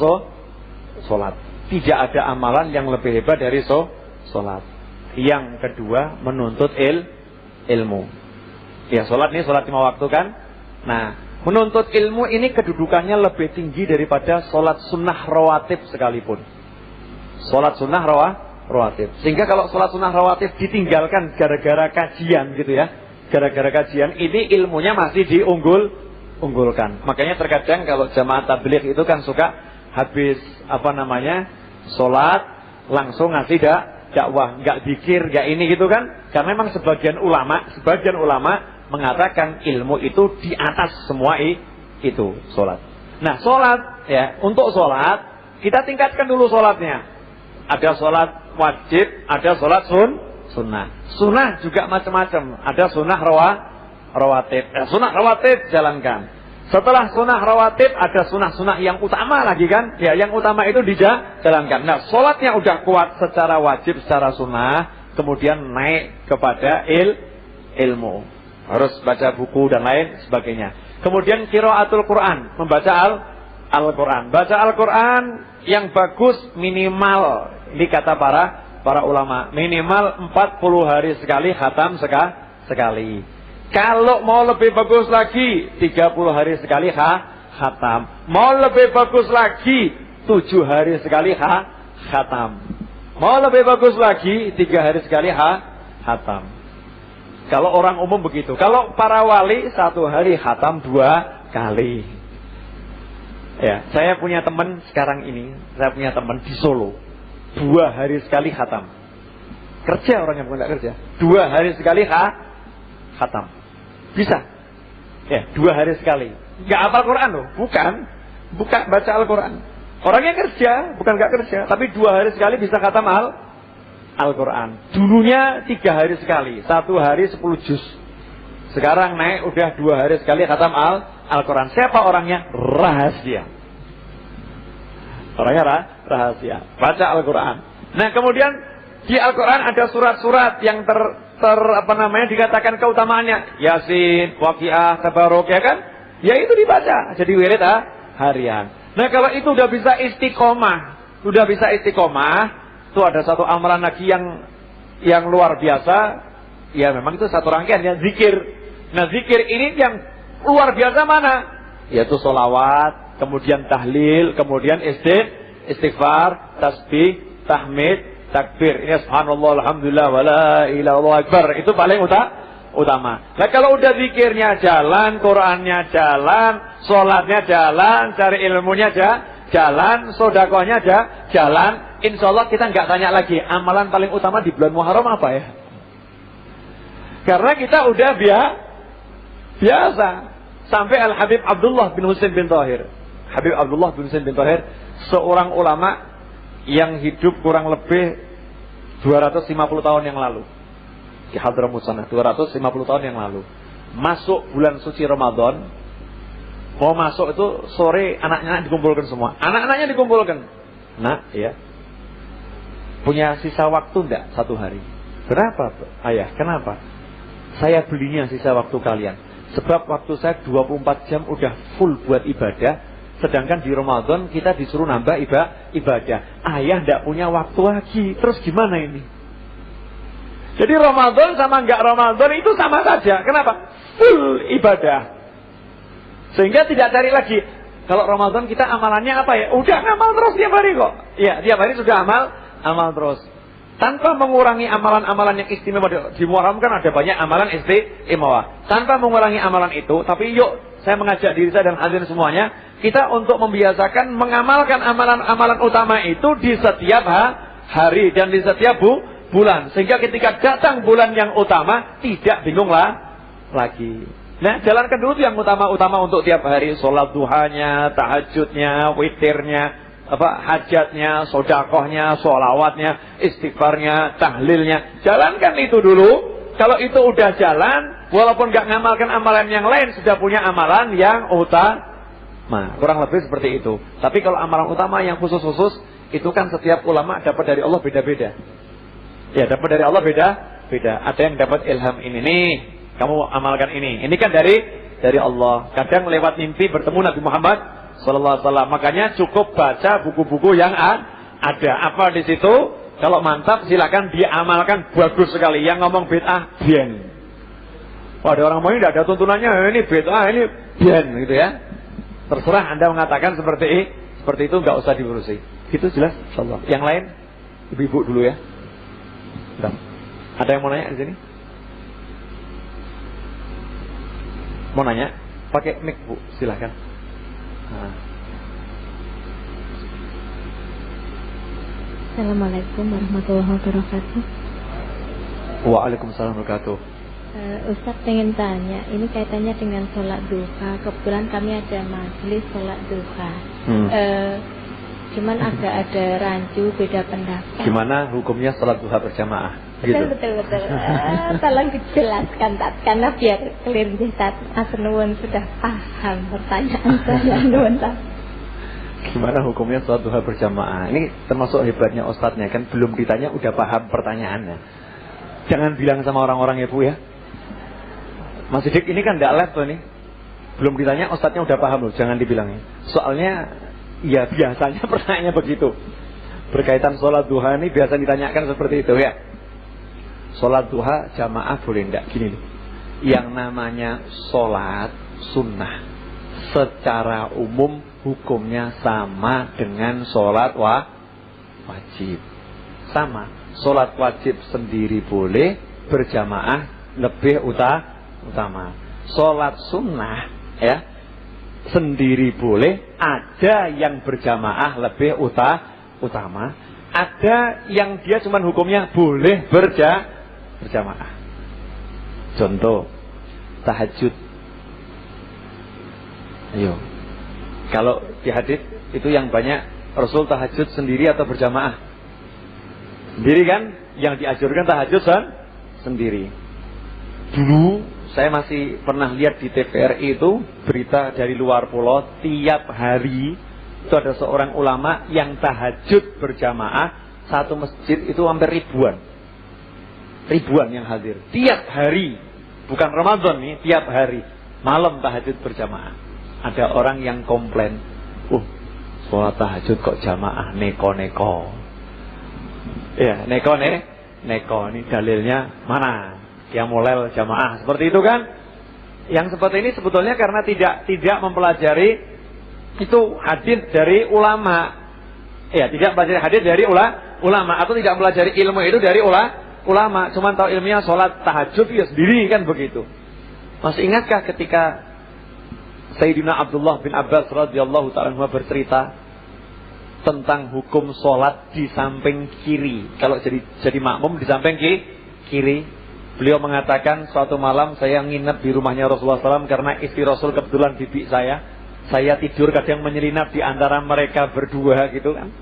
sholat. Tidak ada amalan yang lebih hebat dari sholat. Yang kedua, menuntut ilmu. Ya, sholat ini sholat 5 waktu kan. Nah, menuntut ilmu ini kedudukannya lebih tinggi daripada sholat sunnah rawatib sekalipun. Sholat sunnah rawatib. Sehingga kalau sholat sunnah rawatib ditinggalkan gara-gara kajian gitu ya, gara-gara kajian, ini ilmunya masih diunggulkan. Makanya terkadang kalau jamaah tabligh itu kan suka habis apa namanya sholat langsung ngasih dakwah, nggak zikir, nggak ini gitu kan? Karena memang sebagian ulama mengatakan ilmu itu di atas semua itu sholat. Nah sholat ya, untuk sholat kita tingkatkan dulu sholatnya. Ada sholat wajib, ada sholat sunnah. Sunnah juga macam-macam. Ada sunnah rawatib. Sunnah rawatib jalankan. Setelah sunnah rawatib ada sunnah-sunnah yang utama lagi kan? Ya, yang utama itu dijalankan. Nah, sholatnya udah kuat secara wajib, secara sunnah, kemudian naik kepada ilmu. Harus baca buku dan lain sebagainya. Kemudian qiraatul Quran, membaca Al-Quran. Baca Al-Quran yang bagus minimal, ini kata para ulama, minimal 40 hari sekali, khatam sekali. Kalau mau lebih bagus lagi 30 hari sekali khatam. Mau lebih bagus lagi 7 hari sekali khatam. Mau lebih bagus lagi 3 hari sekali khatam. Kalau orang umum begitu. Kalau para wali 1 hari khatam 2 kali. Ya, saya punya teman sekarang ini, saya punya teman di Solo 2 hari sekali khatam. Kerja orangnya, bukan kerja. 2 hari sekali khatam. Bisa. Ya, 2 hari sekali. Enggak hafal Quran loh, bukan baca Al-Quran. Orangnya kerja, bukan enggak kerja, tapi 2 hari sekali bisa khatam Al-Quran. Dulunya 3 hari sekali, 1 hari 10 juz. Sekarang naik udah 2 hari sekali khatam Al-Quran. Siapa orangnya? Rahasia. Orangnya rahasia. Baca Al-Quran. Nah, kemudian di Al-Quran ada surat-surat yang dikatakan keutamaannya. Yasin, Waqiah, Tabarok, ya kan? Ya itu dibaca. Jadi wirid harian. Nah, kalau itu udah bisa istiqomah, itu ada satu amalan lagi yang luar biasa. Ya memang itu satu rangkaian ya, zikir. Nah, zikir ini yang luar biasa mana? Yaitu sholawat, kemudian tahlil, kemudian istighfar, tasbih, tahmid, takbir. Ini subhanallah, alhamdulillah, wala ilaha illallah akbar. Itu paling utama. Nah, kalau udah zikirnya jalan, Qurannya jalan, sholatnya jalan, cari ilmunya jalan, sodakohnya jalan. Insya Allah kita nggak tanya lagi amalan paling utama di bulan Muharram apa ya? Karena kita udah biasa. Sampai Al-Habib Abdullah bin Husain bin Thahir. Habib Abdullah bin Husain bin Thahir, seorang ulama yang hidup kurang lebih 250 tahun yang lalu. Di Hadramut sana, 250 tahun yang lalu. Masuk bulan suci Ramadan, mau masuk itu sore anak-anak dikumpulkan semua. Anak-anaknya dikumpulkan. Nah, ya. Punya sisa waktu enggak 1 hari? Berapa, ayah? Kenapa? Saya belinya sisa waktu kalian. Sebab waktu saya 24 jam udah full buat ibadah. Sedangkan di Ramadan kita disuruh nambah ibadah. Ayah enggak punya waktu lagi. Terus gimana ini? Jadi Ramadan sama enggak Ramadan itu sama saja. Kenapa? Full ibadah. Sehingga tidak cari lagi. Kalau Ramadan kita amalannya apa ya? Udah ngamal terus tiap hari kok. Iya, tiap hari sudah amal terus. Tanpa mengurangi amalan-amalan yang istimewa. Di Muharram kan ada banyak amalan istimewa. Tanpa mengurangi amalan itu, tapi yuk saya mengajak diri saya dan hadirin semuanya, kita untuk membiasakan mengamalkan amalan-amalan utama itu di setiap hari dan di setiap bulan. Sehingga ketika datang bulan yang utama, tidak bingung lagi. Nah, jalankan dulu yang utama-utama untuk tiap hari. Sholat duhanya, tahajudnya, witirnya, hajatnya, sodakohnya, sholawatnya, istighfarnya, tahlilnya. Jalankan itu dulu. Kalau itu udah jalan, walaupun gak ngamalkan amalan yang lain, sudah punya amalan yang utama. Kurang lebih seperti itu. Tapi kalau amalan utama yang khusus-khusus, itu kan setiap ulama dapat dari Allah beda-beda. Ya, dapat dari Allah beda-beda. Ada yang dapat ilham ini nih, kamu amalkan ini. Ini kan dari Allah. Kadang lewat mimpi bertemu Nabi Muhammad sallallahu alaihi wasallam. Makanya cukup baca buku-buku yang ada. Apa di situ? Kalau mantap silakan diamalkan, bagus sekali. Yang ngomong bid'ah bian. Wah, ada orang mau tidak ada tuntunannya, ini bid'ah, ini bian gitu ya. Terserah Anda mengatakan seperti itu, enggak usah diurusi. Gitu jelas insyaallah. Yang lain ibu-ibu dulu ya. Bentar. Ada yang mau nanya di sini? Mau nanya? Pakai mic, Bu, silakan. Assalamualaikum warahmatullahi wabarakatuh. Waalaikumsalam warahmatullahi wabarakatuh. Ustaz pengen tanya, ini kaitannya dengan sholat duha. Kebetulan kami ada majelis sholat duha. Cuman agak ada rancu, beda pendapat. Gimana hukumnya sholat duha berjamaah? Gitu. Betul. Tolong dijelaskan Tat, karena biar clear Tat. Nuwun sudah paham pertanyaan saya nuwun Tat. Gimana hukumnya sholat duha berjamaah? Ini termasuk hebatnya ustadznya, kan belum ditanya udah paham pertanyaannya. Jangan bilang sama orang-orang ya Bu ya. Mas Sidik ini kan tidak live tuh nih. Belum ditanya ustadznya udah paham loh, jangan dibilangnya. Soalnya ya biasanya pertanyaannya begitu. Berkaitan sholat duha ini biasa ditanyakan seperti itu ya. Sholat duha jamaah boleh enggak? Gini loh. Yang namanya sholat sunnah secara umum hukumnya sama dengan sholat wajib. Sama. Sholat wajib sendiri boleh, berjamaah lebih utama. Sholat sunnah ya sendiri boleh, ada yang berjamaah lebih utama, ada yang dia cuman hukumnya boleh berjamaah. Contoh tahajud. Ayo. Kalau di hadis itu yang banyak Rasul tahajud sendiri atau berjamaah? Sendiri kan? Yang dianjurkan tahajud sendiri. Dulu saya masih pernah lihat di TVRI itu berita dari luar pulau, tiap hari itu ada seorang ulama yang tahajud berjamaah, satu masjid itu hampir ribuan yang hadir tiap hari, bukan Ramadan nih, tiap hari malam tahajud berjamaah. Ada orang yang komplain, sholat tahajud kok jamaah neko. Ya neko ini dalilnya mana? Yang mulai jamaah seperti itu kan? Yang seperti ini sebetulnya karena tidak mempelajari itu hadis dari ulama. Ya, tidak belajar hadis dari ulama atau tidak mempelajari ilmu itu dari ulama, cuman tahu ilmiah sholat tahajud ya sendiri kan begitu. Masih ingatkah ketika Sayyidina Abdullah bin Abbas radhiyallahu ta'ala anhu bercerita tentang hukum sholat di samping kiri? Kalau jadi makmum di samping kiri. Beliau mengatakan suatu malam saya nginep di rumahnya Rasulullah SAW karena istri Rasul kebetulan bibi saya. Saya tidur kadang menyelinap di antara mereka berdua gitu kan.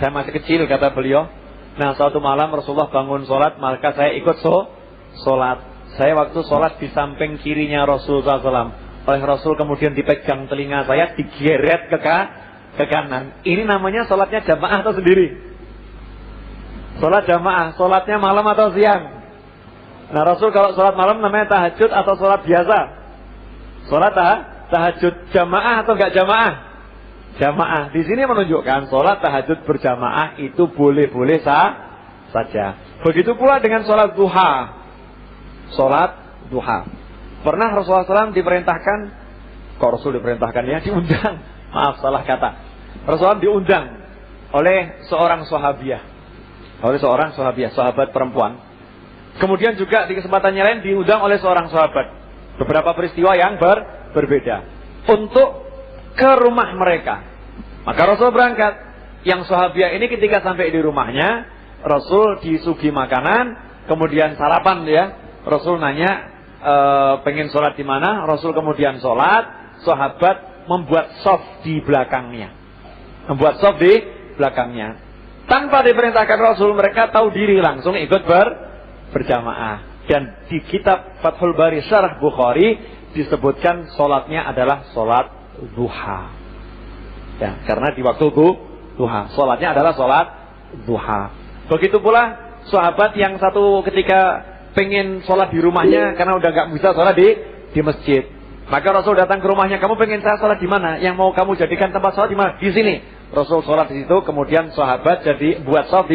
Saya masih kecil kata beliau. Nah suatu malam Rasulullah bangun sholat, maka saya ikut sholat. Saya waktu sholat di samping kirinya Rasulullah SAW. Oleh Rasul kemudian dipegang telinga saya, digeret ke kanan. Ini namanya sholatnya jamaah atau sendiri? Sholat jamaah, sholatnya malam atau siang? Nah Rasul kalau sholat malam namanya tahajud atau sholat biasa? Sholat tahajud jamaah atau enggak jamaah? Jamaah. Di sini menunjukkan sholat tahajud berjamaah itu boleh-boleh saja. Begitu pula dengan sholat duha. Sholat duha. Pernah Rasulullah SAW diperintahkan, kok Rasul diperintahkan ya? Diundang. Maaf salah kata. Rasulullah diundang oleh seorang sahabiah. Sahabat perempuan. Kemudian juga di kesempatannya lain diundang oleh seorang sahabat. Beberapa peristiwa yang berbeda. Untuk ke rumah mereka. Maka Rasul berangkat. Yang sahabiah ini ketika sampai di rumahnya, Rasul disuguhi makanan, kemudian sarapan ya. Rasul nanya, pengen sholat di mana? Rasul kemudian sholat. Sahabat membuat shaf di belakangnya. Tanpa diperintahkan Rasul, mereka tahu diri langsung ikut berjamaah. Dan di kitab Fathul Bari Syarah Bukhari disebutkan sholatnya adalah sholat duha. Ya, karena di waktu duha, sholatnya adalah sholat duha. Begitu pula sahabat yang satu ketika pengen sholat di rumahnya karena udah nggak bisa sholat di masjid. Maka Rasul datang ke rumahnya, kamu pengen saya sholat di mana? Yang mau kamu jadikan tempat sholat di mana? Di sini. Rasul sholat di situ, kemudian sahabat jadi buat shaf di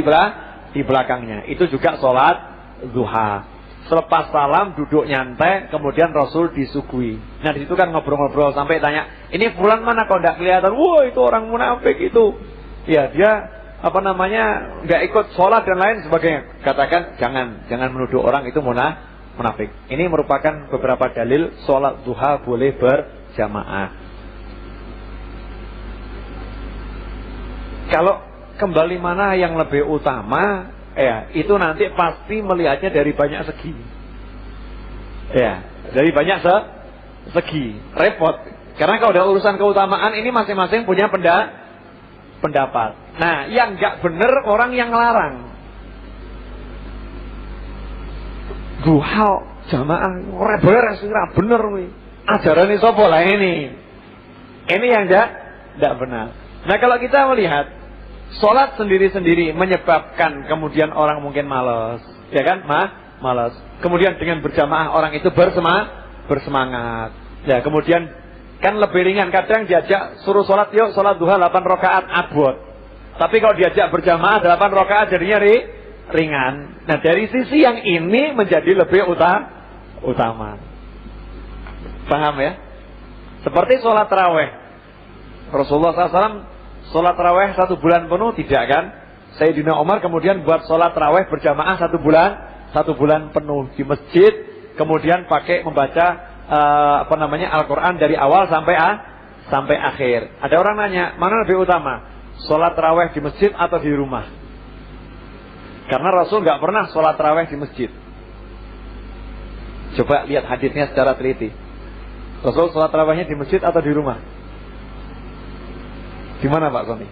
belakangnya. Itu juga sholat duha. Selepas salam duduk nyantai, kemudian Rasul disuguhi. Nah di situ kan ngobrol-ngobrol sampai tanya, ini fulan mana kok enggak kelihatan? Wah itu orang munafik itu. Ya dia enggak ikut sholat dan lain sebagainya. Katakan jangan menuduh orang itu munafik. Ini merupakan beberapa dalil sholat duha boleh berjamaah. Kalau kembali mana yang lebih utama? Ya, itu nanti pasti melihatnya dari banyak segi. Ya, dari banyak segi. Repot. Karena kalau udah urusan keutamaan ini masing-masing punya pendapat. Nah, yang nggak benar orang yang ngelarang. Duha jamaah ora beres ora bener kuwi. Ajarane sapa lah ini? Ini yang tidak benar. Nah, kalau kita melihat sholat sendiri-sendiri menyebabkan kemudian orang mungkin malas, ya kan? Malas. Kemudian dengan berjamaah orang itu bersemangat. Ya, kemudian kan lebih ringan, kadang diajak suruh sholat, yuk sholat duha 8 rakaat abot. Tapi kalau diajak berjamaah 8 rakaat jadinya ringan. Nah, dari sisi yang ini menjadi lebih utama. Paham ya? Seperti sholat taraweh. Rasulullah SAW sholat taraweh 1 bulan penuh tidak kan? Sayyidina Umar kemudian buat sholat taraweh berjamaah 1 bulan penuh di masjid. Kemudian pakai membaca Al-Quran dari awal sampai akhir. Ada orang nanya, mana lebih utama? Sholat taraweh di masjid atau di rumah? Karena Rasul nggak pernah sholat taraweh di masjid. Coba lihat hadisnya secara teliti. Rasul sholat tarawehnya di masjid atau di rumah? Di mana Pak Soni?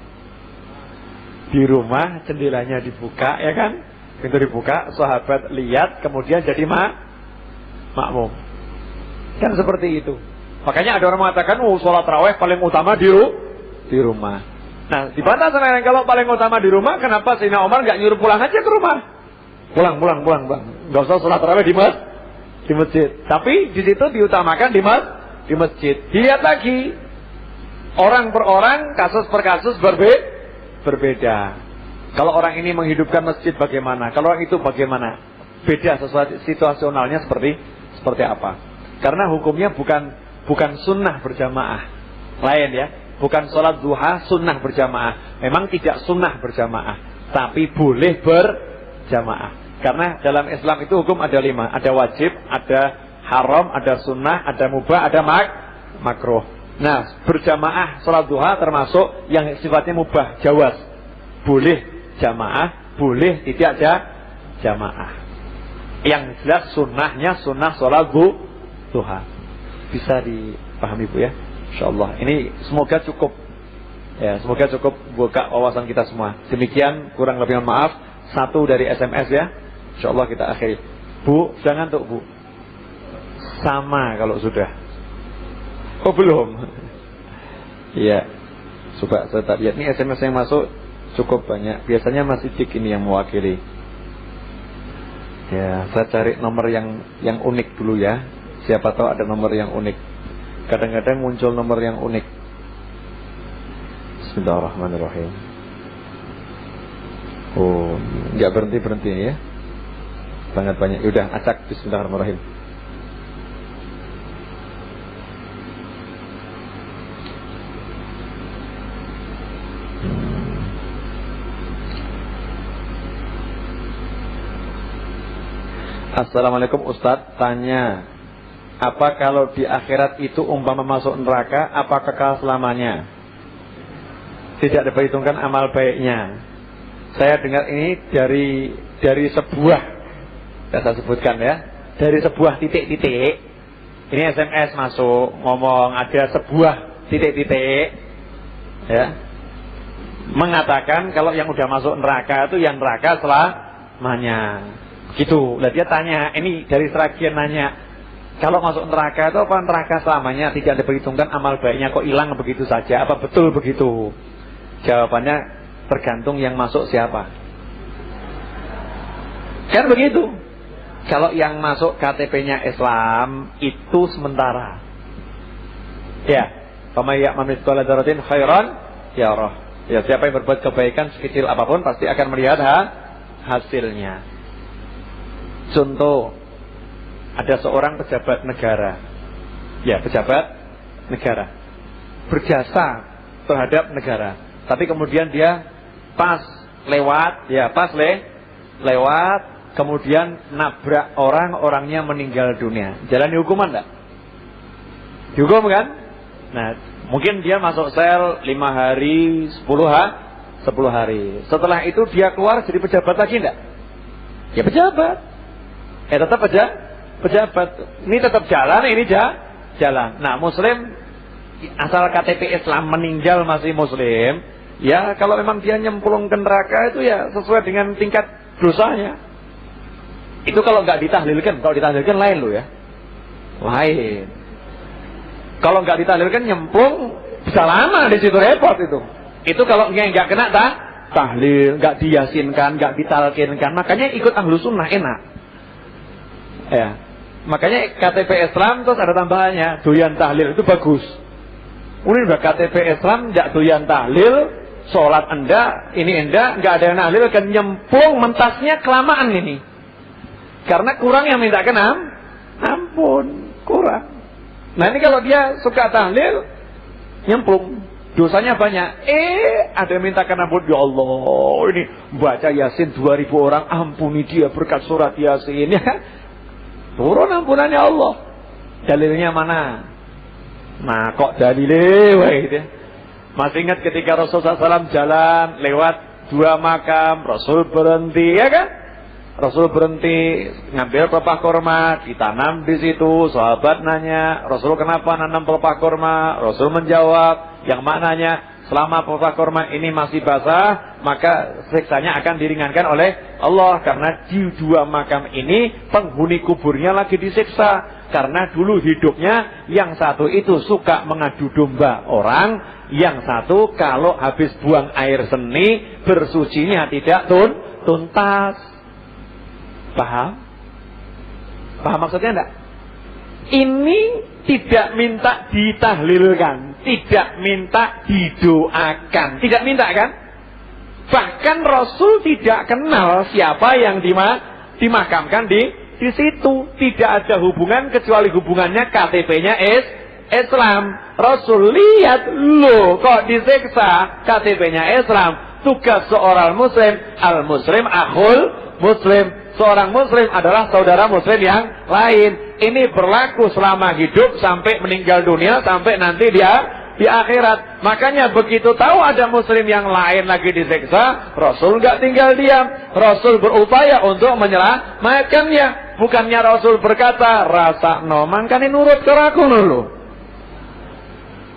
Di rumah, jendelanya dibuka, ya kan? Pintu dibuka, sahabat lihat, kemudian jadi makmum. Kan seperti itu. Makanya ada orang mengatakan, sholat taraweh paling utama di rumah. Nah, dibantah sama yang kalau paling utama di rumah, kenapa Sayyidina Umar nggak nyuruh pulang aja ke rumah? Pulang, Bang. Nggak usah sholat taraweh di masjid. Tapi di situ diutamakan di masjid. Dilihat lagi, orang per orang, kasus per kasus berbeda. Kalau orang ini menghidupkan masjid bagaimana? Kalau orang itu bagaimana? Beda sesuatu situasionalnya seperti apa? Karena hukumnya bukan sunnah berjamaah. Lain ya. Bukan sholat duha sunnah berjamaah. Memang tidak sunnah berjamaah, tapi boleh berjamaah. Karena dalam Islam itu hukum ada 5. Ada wajib, ada haram, ada sunnah, ada mubah, ada makruh. Nah, berjamaah sholat duha termasuk yang sifatnya mubah, jawaz. Boleh jamaah, boleh tidak jamaah. Yang jelas sunnahnya sunnah sholat duha. Bisa dipahami Bu ya? InsyaAllah. Ini semoga cukup. Ya, semoga cukup buka wawasan kita semua. Demikian, kurang lebih maaf. 1 dari SMS ya. InsyaAllah kita akhiri. Bu, jangan ngantuk Bu. Sama kalau sudah. Oh belum. Iya. Coba saya tak lihat. Ini SMS yang masuk cukup banyak. Biasanya masih Cik ini yang mewakili. Ya, saya cari nomor yang unik dulu ya. Siapa tahu ada nomor yang unik. Kadang-kadang muncul nomor yang unik. Bismillahirrahmanirrahim. Oh, nggak berhenti ya. Sangat banyak. Yaudah, acak. Bismillahirrahmanirrahim. Assalamualaikum Ustadz, tanya, apa kalau di akhirat itu umpama masuk neraka, apa kekal selamanya? Tidak diperhitungkan amal baiknya. Saya dengar ini dari sebuah, saya sebutkan ya, dari sebuah titik-titik. Ini SMS masuk, ngomong ada sebuah titik-titik, ya, mengatakan kalau yang udah masuk neraka itu yang neraka selamanya. Gitu. Lah dia tanya, ini dari Seragian nanya, kalau masuk neraka itu apa neraka selamanya? Tidak diperhitungkan amal baiknya, kok hilang begitu saja? Apa betul begitu? Jawabannya tergantung yang masuk siapa. Kan begitu. Kalau yang masuk KTP-nya Islam itu sementara. Ya, kama ya'mal mithqala dzarratin khairan yarah. Ya, siapa yang berbuat kebaikan sekecil apapun pasti akan melihat hasilnya. Contoh, ada seorang pejabat negara. Ya, pejabat negara berjasa terhadap negara. Tapi kemudian dia pas lewat, kemudian nabrak orangnya meninggal dunia. Jalani hukuman enggak? Dihukum kan? Nah, mungkin dia masuk sel 5 hari, 10 hari. Setelah itu dia keluar jadi pejabat lagi enggak? Ya pejabat. Tetap aja pejabat. Ini tetap jalan, ini jalan. Nah, muslim asal KTP Islam meninggal masih muslim, ya kalau memang dia nyemplung ke neraka itu ya sesuai dengan tingkat dosanya. Itu kalau nggak ditahlilkan, kalau ditahlilkan lain loh ya. Lain. Kalau nggak ditahlilkan nyemplung bisa lama di situ, repot itu. Itu kalau nggak kena tahlil, nggak diyasinkan, nggak ditalkinkan, makanya ikut ahlu sunnah enak. Ya. Makanya KTP Islam terus ada tambahannya, doyan tahlil itu bagus. Udah KTP Islam nggak doyan tahlil, sholat enggak, ini enggak, nggak ada yang tahlil, kan nyemplung mentasnya kelamaan ini. Karena kurang yang minta kenam, ampun, kurang. Nah ini kalau dia suka tahlil, nyemplung, dosanya banyak. Ada yang minta ampun, ya Allah, ini baca Yasin 2000 orang, ampuni dia berkat surat Yasin, ya kan? Turun ampunannya Allah. Dalilnya mana? Nah kok dalilnya, wah gitu. Masih ingat ketika Rasulullah SAW jalan lewat 2 makam, Rasul berhenti, ya kan? Rasul berhenti ngambil pelepah korma, ditanam di situ. Sahabat nanya, Rasul kenapa nanam pelepah korma? Rasul menjawab yang maknanya, selama pelepah korma ini masih basah, maka siksanya akan diringankan oleh Allah. Karena di 2 makam ini penghuni kuburnya lagi disiksa. Karena dulu hidupnya yang satu itu suka mengadu domba orang, yang satu kalau habis buang air seni bersucinya tidak tuntas. Paham? Paham maksudnya enggak? Ini tidak minta ditahlilkan, tidak minta didoakan, tidak minta kan? Bahkan Rasul tidak kenal siapa yang dimakamkan di situ. Tidak ada hubungan kecuali hubungannya KTP-nya Islam. Rasul lihat, loh kok disiksa, KTP-nya Islam. Tugas seorang muslim, al-muslim akhul muslim. Seorang muslim adalah saudara muslim yang lain. Ini berlaku selama hidup sampai meninggal dunia, sampai nanti dia di akhirat. Makanya begitu tahu ada muslim yang lain lagi disiksa, Rasul nggak tinggal diam. Rasul berupaya untuk menyelamatkannya. Bukannya Rasul berkata, rasa no, mangkani nurut keraku dulu.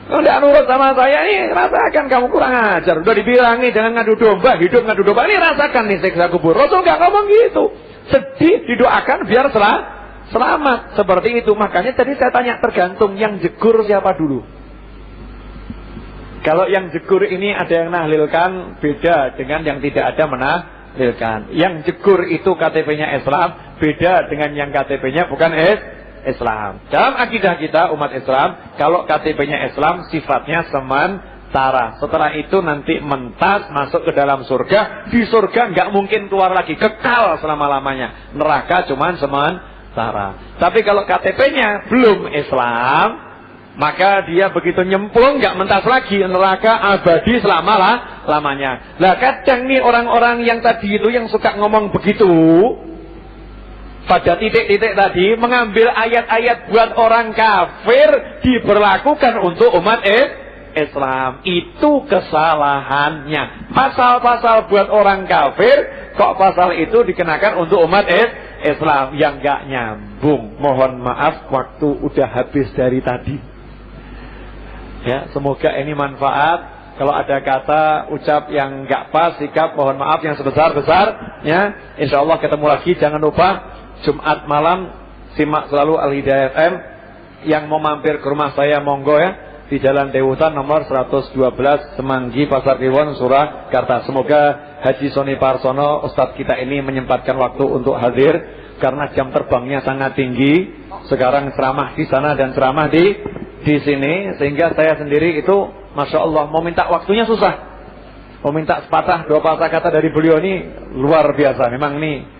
Kalau tidak nurut sama saya, ini rasakan kamu kurang ajar. Udah dibilangi jangan ngadu domba, hidup ngadu domba. Ini rasakan nih siksa kubur. Rasul nggak ngomong gitu. Sedih, didoakan biar selamat. Seperti itu. Makanya tadi saya tanya, tergantung yang jegur siapa dulu. Kalau yang jegur ini ada yang nahlilkan, beda dengan yang tidak ada menahlilkan. Yang jegur itu KTP-nya Islam, beda dengan yang KTP-nya bukan Islam. Dalam akidah kita umat Islam, kalau KTP-nya Islam sifatnya sementara. Setelah itu nanti mentas masuk ke dalam surga. Di surga nggak mungkin keluar lagi, kekal selama-lamanya. Neraka cuman sementara. Tapi kalau KTP-nya belum Islam, maka dia begitu nyemplung nggak mentas lagi, neraka abadi selama-lamanya. Lah kadang nih orang-orang yang tadi itu yang suka ngomong begitu, pada titik-titik tadi mengambil ayat-ayat buat orang kafir diberlakukan untuk umat Islam. Itu kesalahannya. Pasal-pasal buat orang kafir, kok pasal itu dikenakan untuk umat Islam? Yang gak nyambung. Mohon maaf, waktu udah habis dari tadi. Ya, semoga ini manfaat. Kalau ada kata ucap yang gak pas, sikap mohon maaf yang sebesar-besarnya. Insya Allah ketemu lagi. Jangan lupa Jumat malam simak selalu Al-Hidayah FM. Yang mau mampir ke rumah saya monggo ya, di Jalan Dewutan nomor 112 Semanggi Pasar Kliwon Surakarta. Semoga Haji Soni Parsono Ustadz kita ini menyempatkan waktu untuk hadir, karena jam terbangnya sangat tinggi. Sekarang ceramah di sana dan ceramah di sini, sehingga saya sendiri itu Masya Allah mau minta waktunya susah. Mau minta sepatah 2 patah kata dari beliau ini luar biasa. Memang ini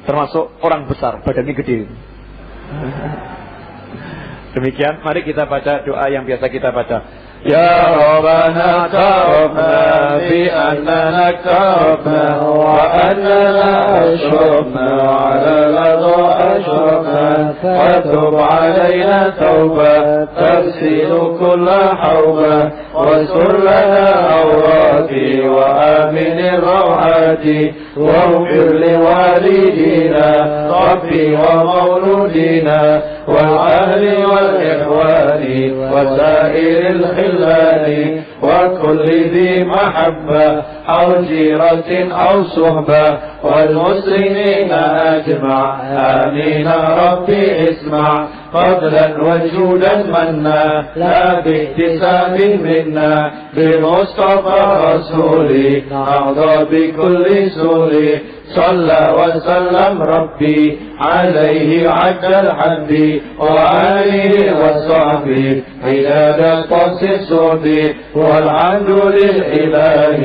termasuk orang besar, badannya gede. Demikian, mari kita baca doa yang biasa kita baca. Ya Rabbana ta'afna bi annana ta'afna wa annana ashrafna ala ladha ashrafna fatub alayna tawbah tafsiru kulla hawbah wasur lana awrati wa aminir rawhati واغفر لوالدينا ربي ومولودينا والأهل والإخوان وسائر الخلان وكل ذي محبة أو جيرة أو صحبة والمسلمين أجمع آمين ربي اسمع فضلا وجودا منا لا باحتساب منا بمصطفى رسولي أرضى بكل سوري صلى وسلم ربي عليه عد الحمد وآله وصحبه عداد قص الصحب والحمد للإله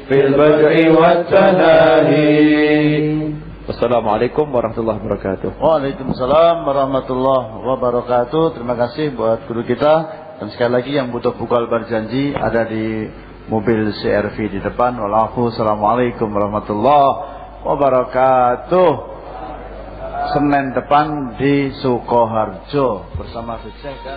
في البدء والتناهي. Wassalamualaikum warahmatullahi wabarakatuh. Waalaikumsalam warahmatullahi wabarakatuh. Terima kasih buat guru kita. Dan sekali lagi yang butuh bukal berjanji ada di mobil CRV di depan. Wassalamualaikum warahmatullahi wabarakatuh. Senin depan di Sukoharjo bersama Sukses dan